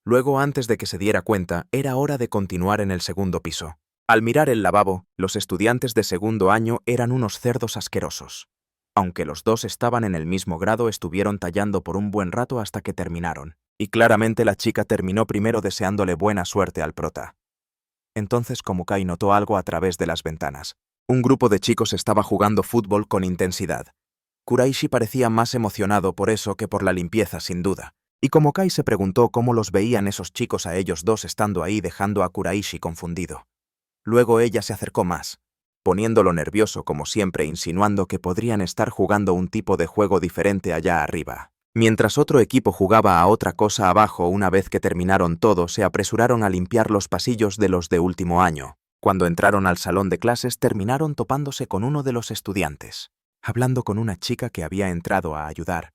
Luego, antes de que se diera cuenta, era hora de continuar en el segundo piso. Al mirar el lavabo, los estudiantes de segundo año eran unos cerdos asquerosos. Aunque los dos estaban en el mismo grado, estuvieron tallando por un buen rato hasta que terminaron. Y claramente la chica terminó primero, deseándole buena suerte al prota. Entonces Komukai notó algo a través de las ventanas. Un grupo de chicos estaba jugando fútbol con intensidad. Kuraishi parecía más emocionado por eso que por la limpieza, sin duda. Y Komukai se preguntó cómo los veían esos chicos a ellos dos estando ahí, dejando a Kuraishi confundido. Luego ella se acercó más, poniéndolo nervioso como siempre, insinuando que podrían estar jugando un tipo de juego diferente allá arriba. Mientras otro equipo jugaba a otra cosa abajo. Una vez que terminaron todo, se apresuraron a limpiar los pasillos de los de último año. Cuando entraron al salón de clases, terminaron topándose con uno de los estudiantes, hablando con una chica que había entrado a ayudar.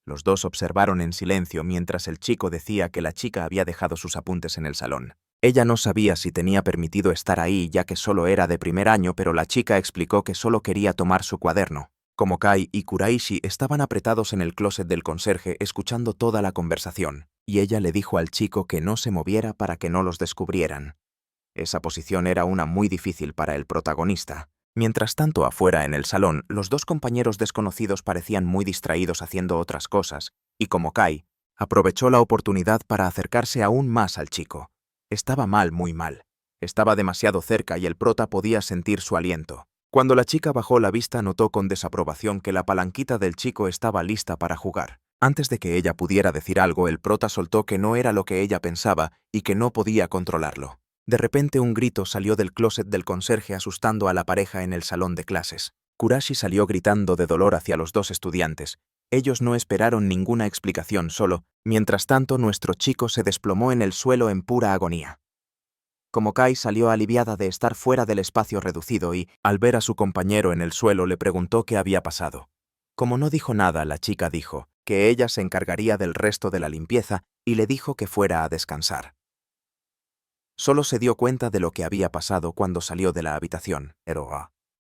Los dos observaron en silencio mientras el chico decía que la chica había dejado sus apuntes en el salón. Ella no sabía si tenía permitido estar ahí, ya que solo era de primer año, pero la chica explicó que solo quería tomar su cuaderno. Komukai y Kuraishi estaban apretados en el closet del conserje escuchando toda la conversación, y ella le dijo al chico que no se moviera para que no los descubrieran. Esa posición era una muy difícil para el protagonista. Mientras tanto, afuera en el salón, los dos compañeros desconocidos parecían muy distraídos haciendo otras cosas, y Komukai aprovechó la oportunidad para acercarse aún más al chico. Estaba mal, muy mal. Estaba demasiado cerca y el prota podía sentir su aliento. Cuando la chica bajó la vista, notó con desaprobación que la palanquita del chico estaba lista para jugar. Antes de que ella pudiera decir algo, el prota soltó que no era lo que ella pensaba y que no podía controlarlo. De repente un grito salió del closet del conserje, asustando a la pareja en el salón de clases. Kurashi salió gritando de dolor hacia los dos estudiantes. Ellos no esperaron ninguna explicación, solo. Mientras tanto, nuestro chico se desplomó en el suelo en pura agonía. Komukai salió aliviada de estar fuera del espacio reducido y, al ver a su compañero en el suelo, le preguntó qué había pasado. Como no dijo nada, la chica dijo que ella se encargaría del resto de la limpieza y le dijo que fuera a descansar. Solo se dio cuenta de lo que había pasado cuando salió de la habitación,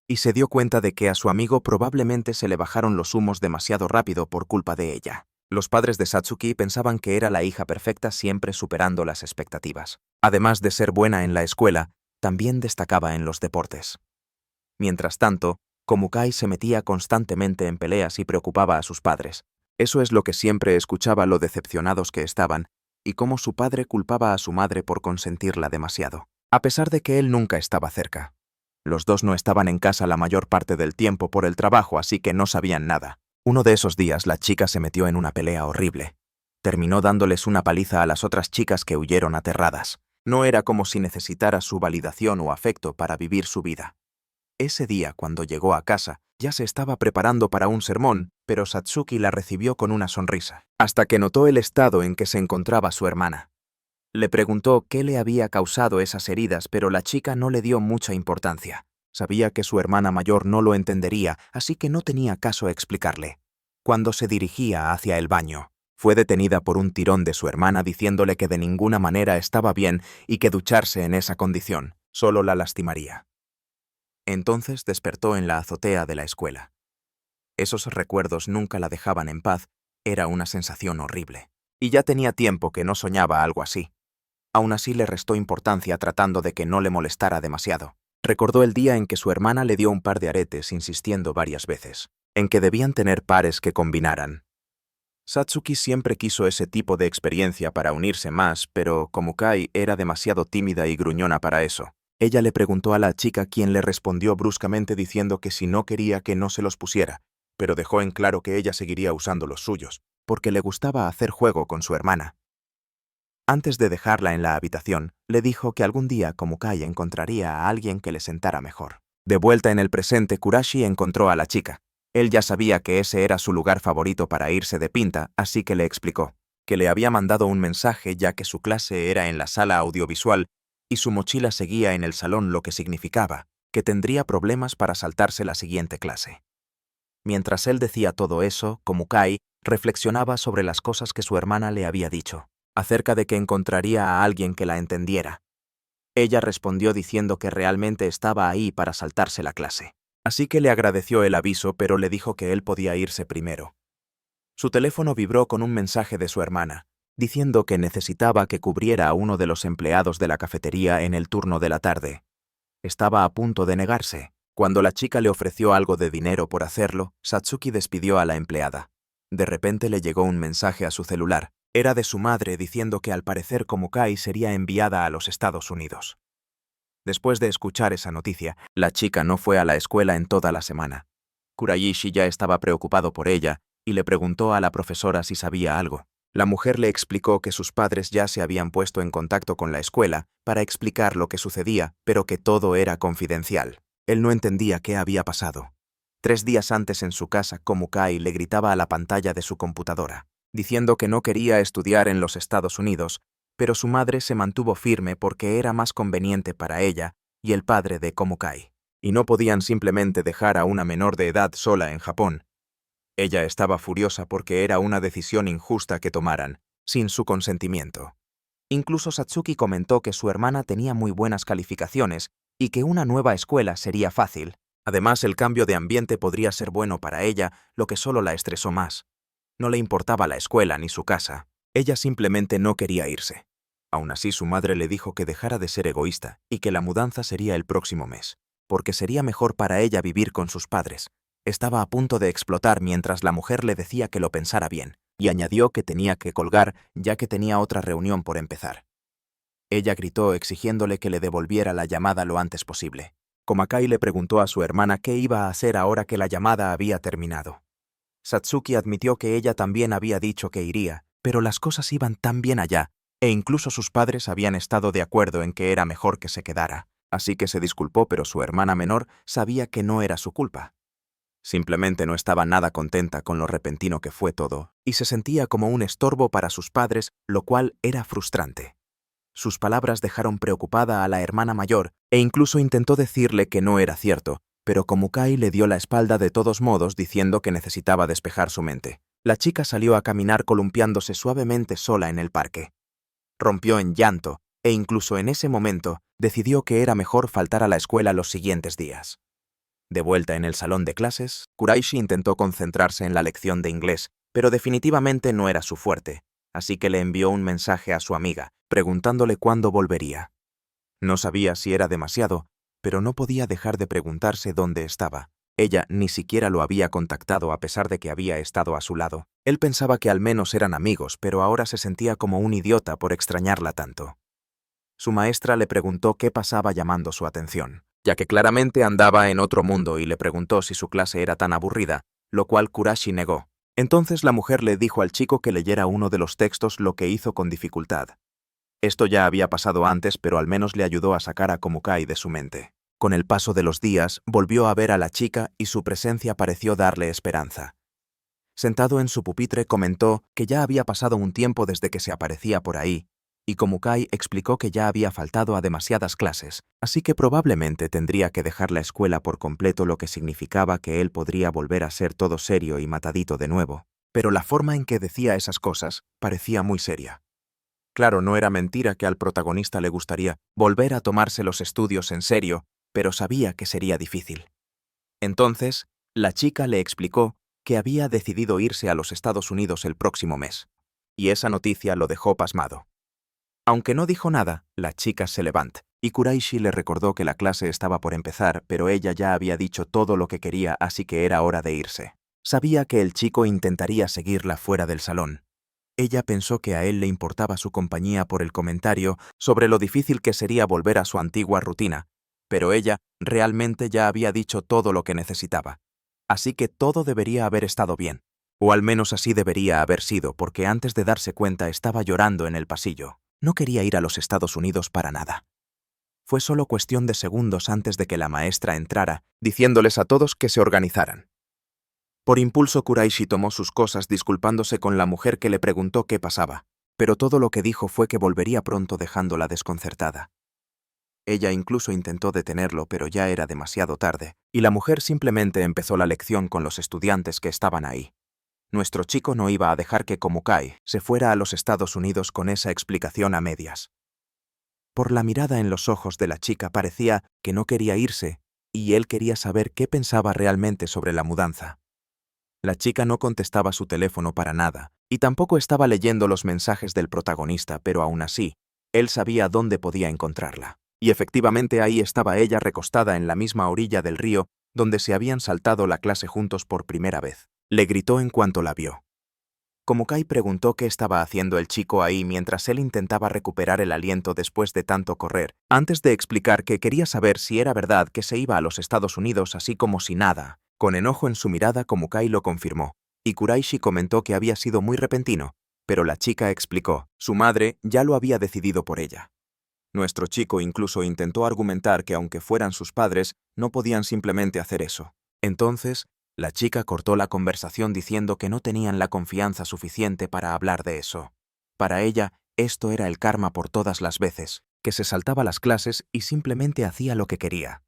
y se dio cuenta de que a su amigo probablemente se le bajaron los humos demasiado rápido por culpa de ella. Los padres de Satsuki pensaban que era la hija perfecta, siempre superando las expectativas. Además de ser buena en la escuela, también destacaba en los deportes. Mientras tanto, Komukai se metía constantemente en peleas y preocupaba a sus padres. Eso es lo que siempre escuchaba, lo decepcionados que estaban, y cómo su padre culpaba a su madre por consentirla demasiado, a pesar de que él nunca estaba cerca. Los dos no estaban en casa la mayor parte del tiempo por el trabajo, así que no sabían nada. Uno de esos días la chica se metió en una pelea horrible. Terminó dándoles una paliza a las otras chicas que huyeron aterradas. No era como si necesitara su validación o afecto para vivir su vida. Ese día, cuando llegó a casa, ya se estaba preparando para un sermón, pero Satsuki la recibió con una sonrisa, hasta que notó el estado en que se encontraba su hermana. Le preguntó qué le había causado esas heridas, pero la chica no le dio mucha importancia. Sabía que su hermana mayor no lo entendería, así que no tenía caso explicarle. Cuando se dirigía hacia el baño, fue detenida por un tirón de su hermana diciéndole que de ninguna manera estaba bien y que ducharse en esa condición solo la lastimaría. Entonces despertó en la azotea de la escuela. Esos recuerdos nunca la dejaban en paz, era una sensación horrible. Y ya tenía tiempo que no soñaba algo así. Aún así le restó importancia tratando de que no le molestara demasiado. Recordó el día en que su hermana le dio un par de aretes insistiendo varias veces, en que debían tener pares que combinaran. Satsuki siempre quiso ese tipo de experiencia para unirse más, pero Komukai era demasiado tímida y gruñona para eso. Ella le preguntó a la chica, quien le respondió bruscamente diciendo que si no quería que no se los pusiera, pero dejó en claro que ella seguiría usando los suyos, porque le gustaba hacer juego con su hermana. Antes de dejarla en la habitación, le dijo que algún día Komukai encontraría a alguien que le sentara mejor. De vuelta en el presente, Kurashi encontró a la chica. Él ya sabía que ese era su lugar favorito para irse de pinta, así que le explicó que le había mandado un mensaje ya que su clase era en la sala audiovisual y su mochila seguía en el salón, lo que significaba que tendría problemas para saltarse la siguiente clase. Mientras él decía todo eso, Komukai reflexionaba sobre las cosas que su hermana le había dicho, acerca de que encontraría a alguien que la entendiera. Ella respondió diciendo que realmente estaba ahí para saltarse la clase. Así que le agradeció el aviso, pero le dijo que él podía irse primero. Su teléfono vibró con un mensaje de su hermana, diciendo que necesitaba que cubriera a uno de los empleados de la cafetería en el turno de la tarde. Estaba a punto de negarse. Cuando la chica le ofreció algo de dinero por hacerlo, Satsuki despidió a la empleada. De repente le llegó un mensaje a su celular. Era de su madre diciendo que al parecer Komukai sería enviada a los Estados Unidos. Después de escuchar esa noticia, la chica no fue a la escuela en toda la semana. Kurayishi ya estaba preocupado por ella y le preguntó a la profesora si sabía algo. La mujer le explicó que sus padres ya se habían puesto en contacto con la escuela para explicar lo que sucedía, pero que todo era confidencial. Él no entendía qué había pasado. 3 días antes en su casa, Komukai le gritaba a la pantalla de su computadora, diciendo que no quería estudiar en los Estados Unidos, pero su madre se mantuvo firme porque era más conveniente para ella y el padre de Komukai, y no podían simplemente dejar a una menor de edad sola en Japón. Ella estaba furiosa porque era una decisión injusta que tomaran, sin su consentimiento. Incluso Satsuki comentó que su hermana tenía muy buenas calificaciones y que una nueva escuela sería fácil. Además, el cambio de ambiente podría ser bueno para ella, lo que solo la estresó más. No le importaba la escuela ni su casa. Ella simplemente no quería irse. Aún así, su madre le dijo que dejara de ser egoísta y que la mudanza sería el próximo mes, porque sería mejor para ella vivir con sus padres. Estaba a punto de explotar mientras la mujer le decía que lo pensara bien, y añadió que tenía que colgar ya que tenía otra reunión por empezar. Ella gritó exigiéndole que le devolviera la llamada lo antes posible. Komukai le preguntó a su hermana qué iba a hacer ahora que la llamada había terminado. Satsuki admitió que ella también había dicho que iría, pero las cosas iban tan bien allá, e incluso sus padres habían estado de acuerdo en que era mejor que se quedara. Así que se disculpó, pero su hermana menor sabía que no era su culpa. Simplemente no estaba nada contenta con lo repentino que fue todo, y se sentía como un estorbo para sus padres, lo cual era frustrante. Sus palabras dejaron preocupada a la hermana mayor, e incluso intentó decirle que no era cierto, pero Komukai le dio la espalda de todos modos diciendo que necesitaba despejar su mente. La chica salió a caminar columpiándose suavemente sola en el parque. Rompió en llanto, e incluso en ese momento decidió que era mejor faltar a la escuela los siguientes días. De vuelta en el salón de clases, Kuraishi intentó concentrarse en la lección de inglés, pero definitivamente no era su fuerte, así que le envió un mensaje a su amiga, preguntándole cuándo volvería. No sabía si era demasiado, pero no podía dejar de preguntarse dónde estaba. Ella ni siquiera lo había contactado a pesar de que había estado a su lado. Él pensaba que al menos eran amigos, pero ahora se sentía como un idiota por extrañarla tanto. Su maestra le preguntó qué pasaba llamando su atención, ya que claramente andaba en otro mundo, y le preguntó si su clase era tan aburrida, lo cual Kurashi negó. Entonces la mujer le dijo al chico que leyera uno de los textos, lo que hizo con dificultad. Esto ya había pasado antes, pero al menos le ayudó a sacar a Komukai de su mente. Con el paso de los días, volvió a ver a la chica y su presencia pareció darle esperanza. Sentado en su pupitre, comentó que ya había pasado un tiempo desde que se aparecía por ahí, y Komukai explicó que ya había faltado a demasiadas clases, así que probablemente tendría que dejar la escuela por completo, lo que significaba que él podría volver a ser todo serio y matadito de nuevo. Pero la forma en que decía esas cosas parecía muy seria. Claro, no era mentira que al protagonista le gustaría volver a tomarse los estudios en serio, pero sabía que sería difícil. Entonces, la chica le explicó que había decidido irse a los Estados Unidos el próximo mes, y esa noticia lo dejó pasmado. Aunque no dijo nada, la chica se levantó, y Kuraishi le recordó que la clase estaba por empezar, pero ella ya había dicho todo lo que quería, así que era hora de irse. Sabía que el chico intentaría seguirla fuera del salón. Ella pensó que a él le importaba su compañía por el comentario sobre lo difícil que sería volver a su antigua rutina, pero ella realmente ya había dicho todo lo que necesitaba. Así que todo debería haber estado bien. O al menos así debería haber sido, porque antes de darse cuenta estaba llorando en el pasillo. No quería ir a los Estados Unidos para nada. Fue solo cuestión de segundos antes de que la maestra entrara, diciéndoles a todos que se organizaran. Por impulso, Kuraishi tomó sus cosas, disculpándose con la mujer que le preguntó qué pasaba, pero todo lo que dijo fue que volvería pronto, dejándola desconcertada. Ella incluso intentó detenerlo, pero ya era demasiado tarde, y la mujer simplemente empezó la lección con los estudiantes que estaban ahí. Nuestro chico no iba a dejar que Komukai se fuera a los Estados Unidos con esa explicación a medias. Por la mirada en los ojos de la chica parecía que no quería irse, y él quería saber qué pensaba realmente sobre la mudanza. La chica no contestaba su teléfono para nada, y tampoco estaba leyendo los mensajes del protagonista, pero aún así, él sabía dónde podía encontrarla. Y efectivamente ahí estaba ella, recostada en la misma orilla del río donde se habían saltado la clase juntos por primera vez. Le gritó en cuanto la vio. Komukai preguntó qué estaba haciendo el chico ahí mientras él intentaba recuperar el aliento después de tanto correr, antes de explicar que quería saber si era verdad que se iba a los Estados Unidos, así como si nada. Con enojo en su mirada, Komukai lo confirmó, y Kuraishi comentó que había sido muy repentino, pero la chica explicó, su madre ya lo había decidido por ella. Nuestro chico incluso intentó argumentar que aunque fueran sus padres, no podían simplemente hacer eso. Entonces, la chica cortó la conversación diciendo que no tenían la confianza suficiente para hablar de eso. Para ella, esto era el karma por todas las veces, que se saltaba las clases y simplemente hacía lo que quería.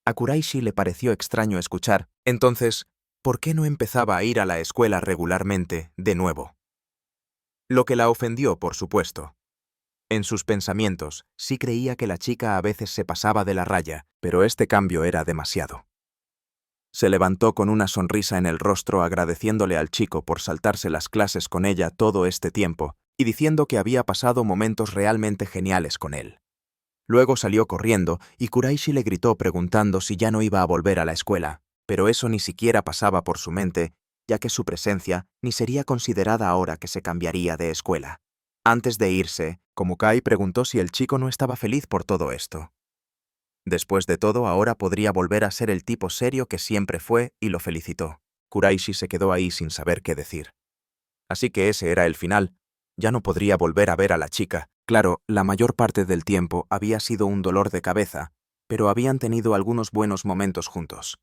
A Kuraishi le pareció extraño escuchar, entonces, ¿por qué no empezaba a ir a la escuela regularmente, de nuevo? Lo que la ofendió, por supuesto. En sus pensamientos, sí creía que la chica a veces se pasaba de la raya, pero este cambio era demasiado. Se levantó con una sonrisa en el rostro, agradeciéndole al chico por saltarse las clases con ella todo este tiempo, y diciendo que había pasado momentos realmente geniales con él. Luego salió corriendo, y Kuraishi le gritó preguntando si ya no iba a volver a la escuela, pero eso ni siquiera pasaba por su mente, ya que su presencia ni sería considerada ahora que se cambiaría de escuela. Antes de irse, Komukai preguntó si el chico no estaba feliz por todo esto. Después de todo, ahora podría volver a ser el tipo serio que siempre fue, y lo felicitó. Kuraishi se quedó ahí sin saber qué decir. Así que ese era el final. Ya no podría volver a ver a la chica. Claro, la mayor parte del tiempo había sido un dolor de cabeza, pero habían tenido algunos buenos momentos juntos.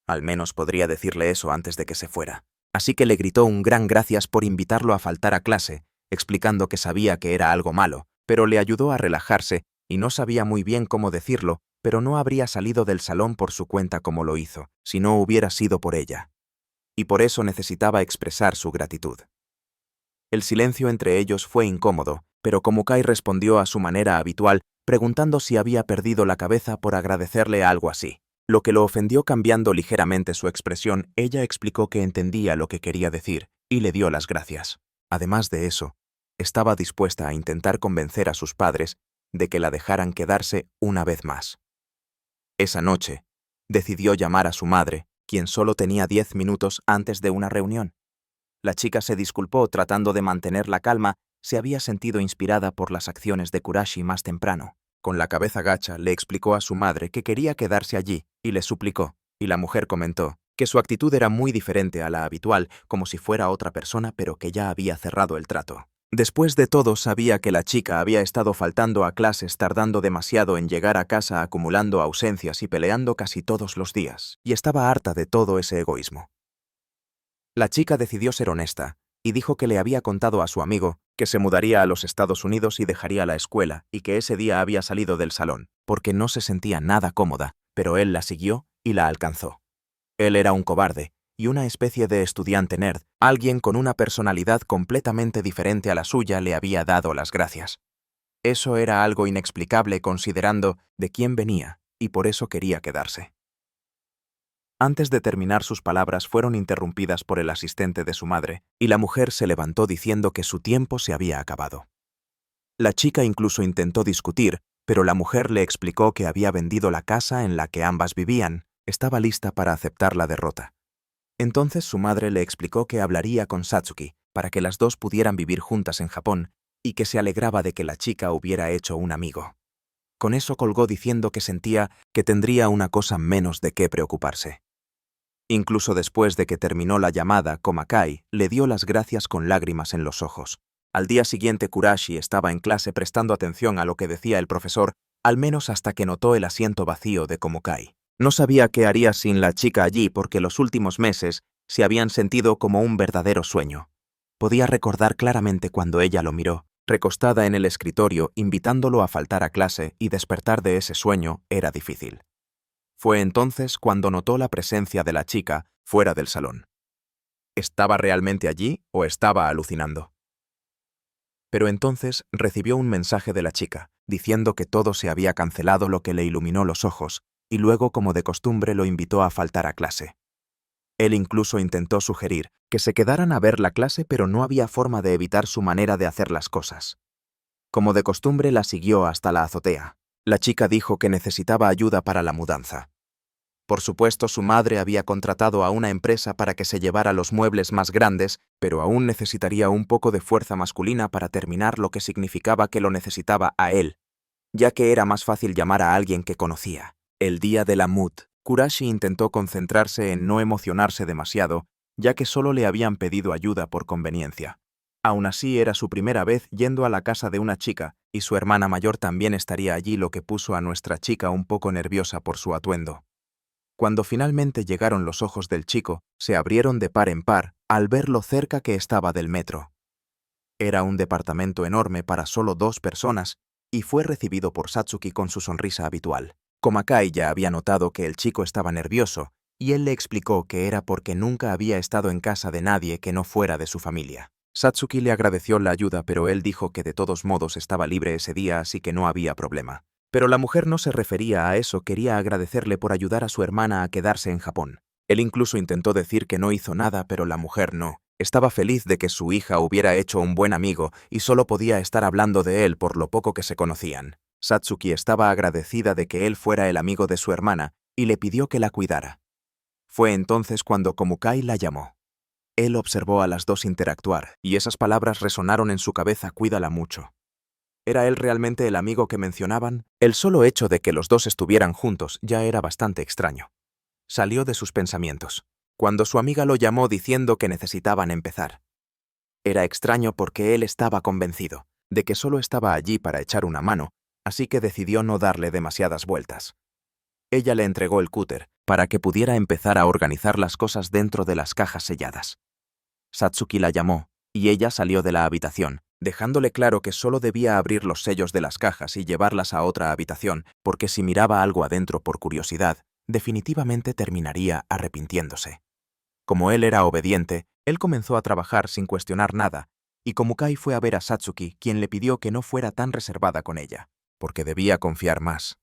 Al menos podría decirle eso antes de que se fuera. Así que le gritó un gran gracias por invitarlo a faltar a clase, explicando que sabía que era algo malo, pero le ayudó a relajarse y no sabía muy bien cómo decirlo, pero no habría salido del salón por su cuenta como lo hizo, si no hubiera sido por ella. Y por eso necesitaba expresar su gratitud. El silencio entre ellos fue incómodo, pero Komukai respondió a su manera habitual, preguntando si había perdido la cabeza por agradecerle algo así. Lo que lo ofendió, cambiando ligeramente su expresión, ella explicó que entendía lo que quería decir y le dio las gracias. Además de eso, estaba dispuesta a intentar convencer a sus padres de que la dejaran quedarse una vez más. Esa noche, Decidió llamar a su madre, quien solo tenía 10 minutos antes de una reunión. La chica se disculpó tratando de mantener la calma, se había sentido inspirada por las acciones de Kurashi más temprano. Con la cabeza gacha le explicó a su madre que quería quedarse allí y le suplicó, y la mujer comentó que su actitud era muy diferente a la habitual, como si fuera otra persona, pero que ya había cerrado el trato. Después de todo, sabía que la chica había estado faltando a clases, tardando demasiado en llegar a casa, acumulando ausencias y peleando casi todos los días, y estaba harta de todo ese egoísmo. La chica decidió ser honesta, y dijo que le había contado a su amigo que se mudaría a los Estados Unidos y dejaría la escuela, y que ese día había salido del salón, porque no se sentía nada cómoda, pero él la siguió y la alcanzó. Él era un cobarde, y una especie de estudiante nerd, alguien con una personalidad completamente diferente a la suya le había dado las gracias. Eso era algo inexplicable considerando de quién venía, y por eso quería quedarse. Antes de terminar sus palabras fueron interrumpidas por el asistente de su madre, y la mujer se levantó diciendo que su tiempo se había acabado. La chica incluso intentó discutir, pero la mujer le explicó que había vendido la casa en la que ambas vivían, estaba lista para aceptar la derrota. Entonces su madre le explicó que hablaría con Satsuki para que las dos pudieran vivir juntas en Japón y que se alegraba de que la chica hubiera hecho un amigo. Con eso colgó diciendo que sentía que tendría una cosa menos de qué preocuparse. Incluso después de que terminó la llamada, Komakai le dio las gracias con lágrimas en los ojos. Al día siguiente Kurashi estaba en clase prestando atención a lo que decía el profesor, al menos hasta que notó el asiento vacío de Komakai. No sabía qué haría sin la chica allí porque los últimos meses se habían sentido como un verdadero sueño. Podía recordar claramente cuando ella lo miró, recostada en el escritorio, invitándolo a faltar a clase, y despertar de ese sueño era difícil. Fue entonces cuando notó la presencia de la chica fuera del salón. ¿Estaba realmente allí o estaba alucinando? Pero entonces recibió un mensaje de la chica, diciendo que todo se había cancelado, lo que le iluminó los ojos, y luego, como de costumbre, lo invitó a faltar a clase. Él incluso intentó sugerir que se quedaran a ver la clase, pero no había forma de evitar su manera de hacer las cosas. Como de costumbre, la siguió hasta la azotea. La chica dijo que necesitaba ayuda para la mudanza. Por supuesto, su madre había contratado a una empresa para que se llevara los muebles más grandes, pero aún necesitaría un poco de fuerza masculina para terminar, lo que significaba que lo necesitaba a él, ya que era más fácil llamar a alguien que conocía. El día de la mud, Kurashi intentó concentrarse en no emocionarse demasiado, ya que solo le habían pedido ayuda por conveniencia. Aún así, era su primera vez yendo a la casa de una chica, y su hermana mayor también estaría allí, lo que puso a nuestra chica un poco nerviosa por su atuendo. Cuando finalmente llegaron, los ojos del chico se abrieron de par en par al ver lo cerca que estaba del metro. Era un departamento enorme para solo 2 personas, y fue recibido por Satsuki con su sonrisa habitual. Komakai ya había notado que el chico estaba nervioso, y él le explicó que era porque nunca había estado en casa de nadie que no fuera de su familia. Satsuki le agradeció la ayuda, pero él dijo que de todos modos estaba libre ese día, así que no había problema. Pero la mujer no se refería a eso, quería agradecerle por ayudar a su hermana a quedarse en Japón. Él incluso intentó decir que no hizo nada, pero la mujer no. Estaba feliz de que su hija hubiera hecho un buen amigo y solo podía estar hablando de él por lo poco que se conocían. Satsuki estaba agradecida de que él fuera el amigo de su hermana y le pidió que la cuidara. Fue entonces cuando Komukai la llamó. Él observó a las dos interactuar, y esas palabras resonaron en su cabeza: cuídala mucho. ¿Era él realmente el amigo que mencionaban? El solo hecho de que los dos estuvieran juntos ya era bastante extraño. Salió de sus pensamientos cuando su amiga lo llamó diciendo que necesitaban empezar. Era extraño porque él estaba convencido de que solo estaba allí para echar una mano, así que decidió no darle demasiadas vueltas. Ella le entregó el cúter para que pudiera empezar a organizar las cosas dentro de las cajas selladas. Satsuki la llamó, y ella salió de la habitación, dejándole claro que solo debía abrir los sellos de las cajas y llevarlas a otra habitación, porque si miraba algo adentro por curiosidad, definitivamente terminaría arrepintiéndose. Como él era obediente, él comenzó a trabajar sin cuestionar nada, y Komukai fue a ver a Satsuki, quien le pidió que no fuera tan reservada con ella, porque debía confiar más.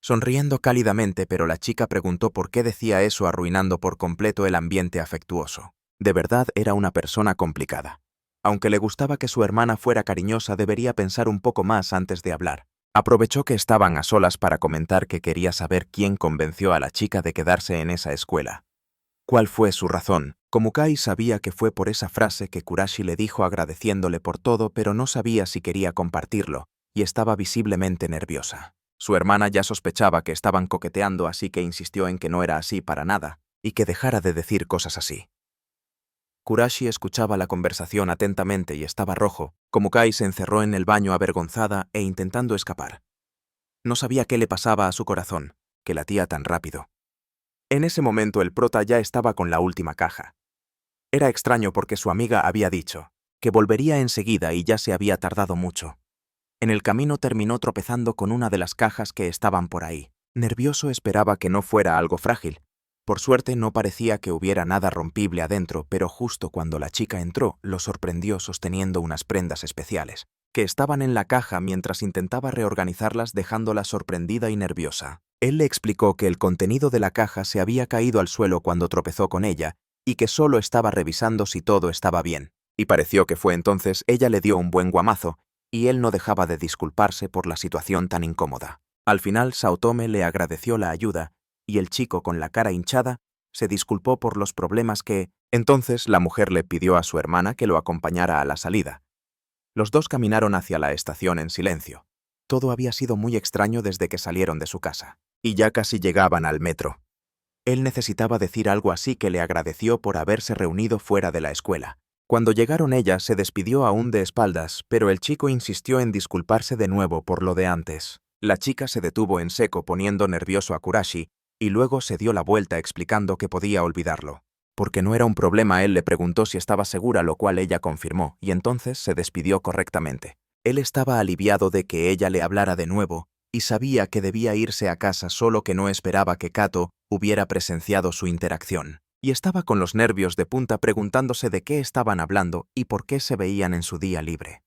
Sonriendo cálidamente, pero la chica preguntó por qué decía eso, arruinando por completo el ambiente afectuoso. De verdad era una persona complicada. Aunque le gustaba que su hermana fuera cariñosa, debería pensar un poco más antes de hablar. Aprovechó que estaban a solas para comentar que quería saber quién convenció a la chica de quedarse en esa escuela. ¿Cuál fue su razón? Komukai sabía que fue por esa frase que Kurashi le dijo agradeciéndole por todo, pero no sabía si quería compartirlo, y estaba visiblemente nerviosa. Su hermana ya sospechaba que estaban coqueteando, así que insistió en que no era así para nada, y que dejara de decir cosas así. Kurashi escuchaba la conversación atentamente y estaba rojo. Komukai se encerró en el baño avergonzada e intentando escapar. No sabía qué le pasaba a su corazón, que latía tan rápido. En ese momento el prota ya estaba con la última caja. Era extraño porque su amiga había dicho que volvería enseguida y ya se había tardado mucho. En el camino terminó tropezando con una de las cajas que estaban por ahí. Nervioso esperaba que no fuera algo frágil. Por suerte no parecía que hubiera nada rompible adentro, pero justo cuando la chica entró, lo sorprendió sosteniendo unas prendas especiales, que estaban en la caja mientras intentaba reorganizarlas dejándola sorprendida y nerviosa. Él le explicó que el contenido de la caja se había caído al suelo cuando tropezó con ella y que solo estaba revisando si todo estaba bien. Y pareció que fue entonces ella le dio un buen guamazo y él no dejaba de disculparse por la situación tan incómoda. Al final Saotome le agradeció la ayuda y el chico con la cara hinchada se disculpó por los problemas que... Entonces la mujer le pidió a su hermana que lo acompañara a la salida. Los dos caminaron hacia la estación en silencio. Todo había sido muy extraño desde que salieron de su casa. Y ya casi llegaban al metro. Él necesitaba decir algo así que le agradeció por haberse reunido fuera de la escuela. Cuando llegaron ella se despidió aún de espaldas, pero el chico insistió en disculparse de nuevo por lo de antes. La chica se detuvo en seco poniendo nervioso a Kurashi y luego se dio la vuelta explicando que podía olvidarlo. Porque no era un problema, él le preguntó si estaba segura, lo cual ella confirmó, y entonces se despidió correctamente. Él estaba aliviado de que ella le hablara de nuevo y sabía que debía irse a casa, solo que no esperaba que Kato hubiera presenciado su interacción. Y estaba con los nervios de punta preguntándose de qué estaban hablando y por qué se veían en su día libre.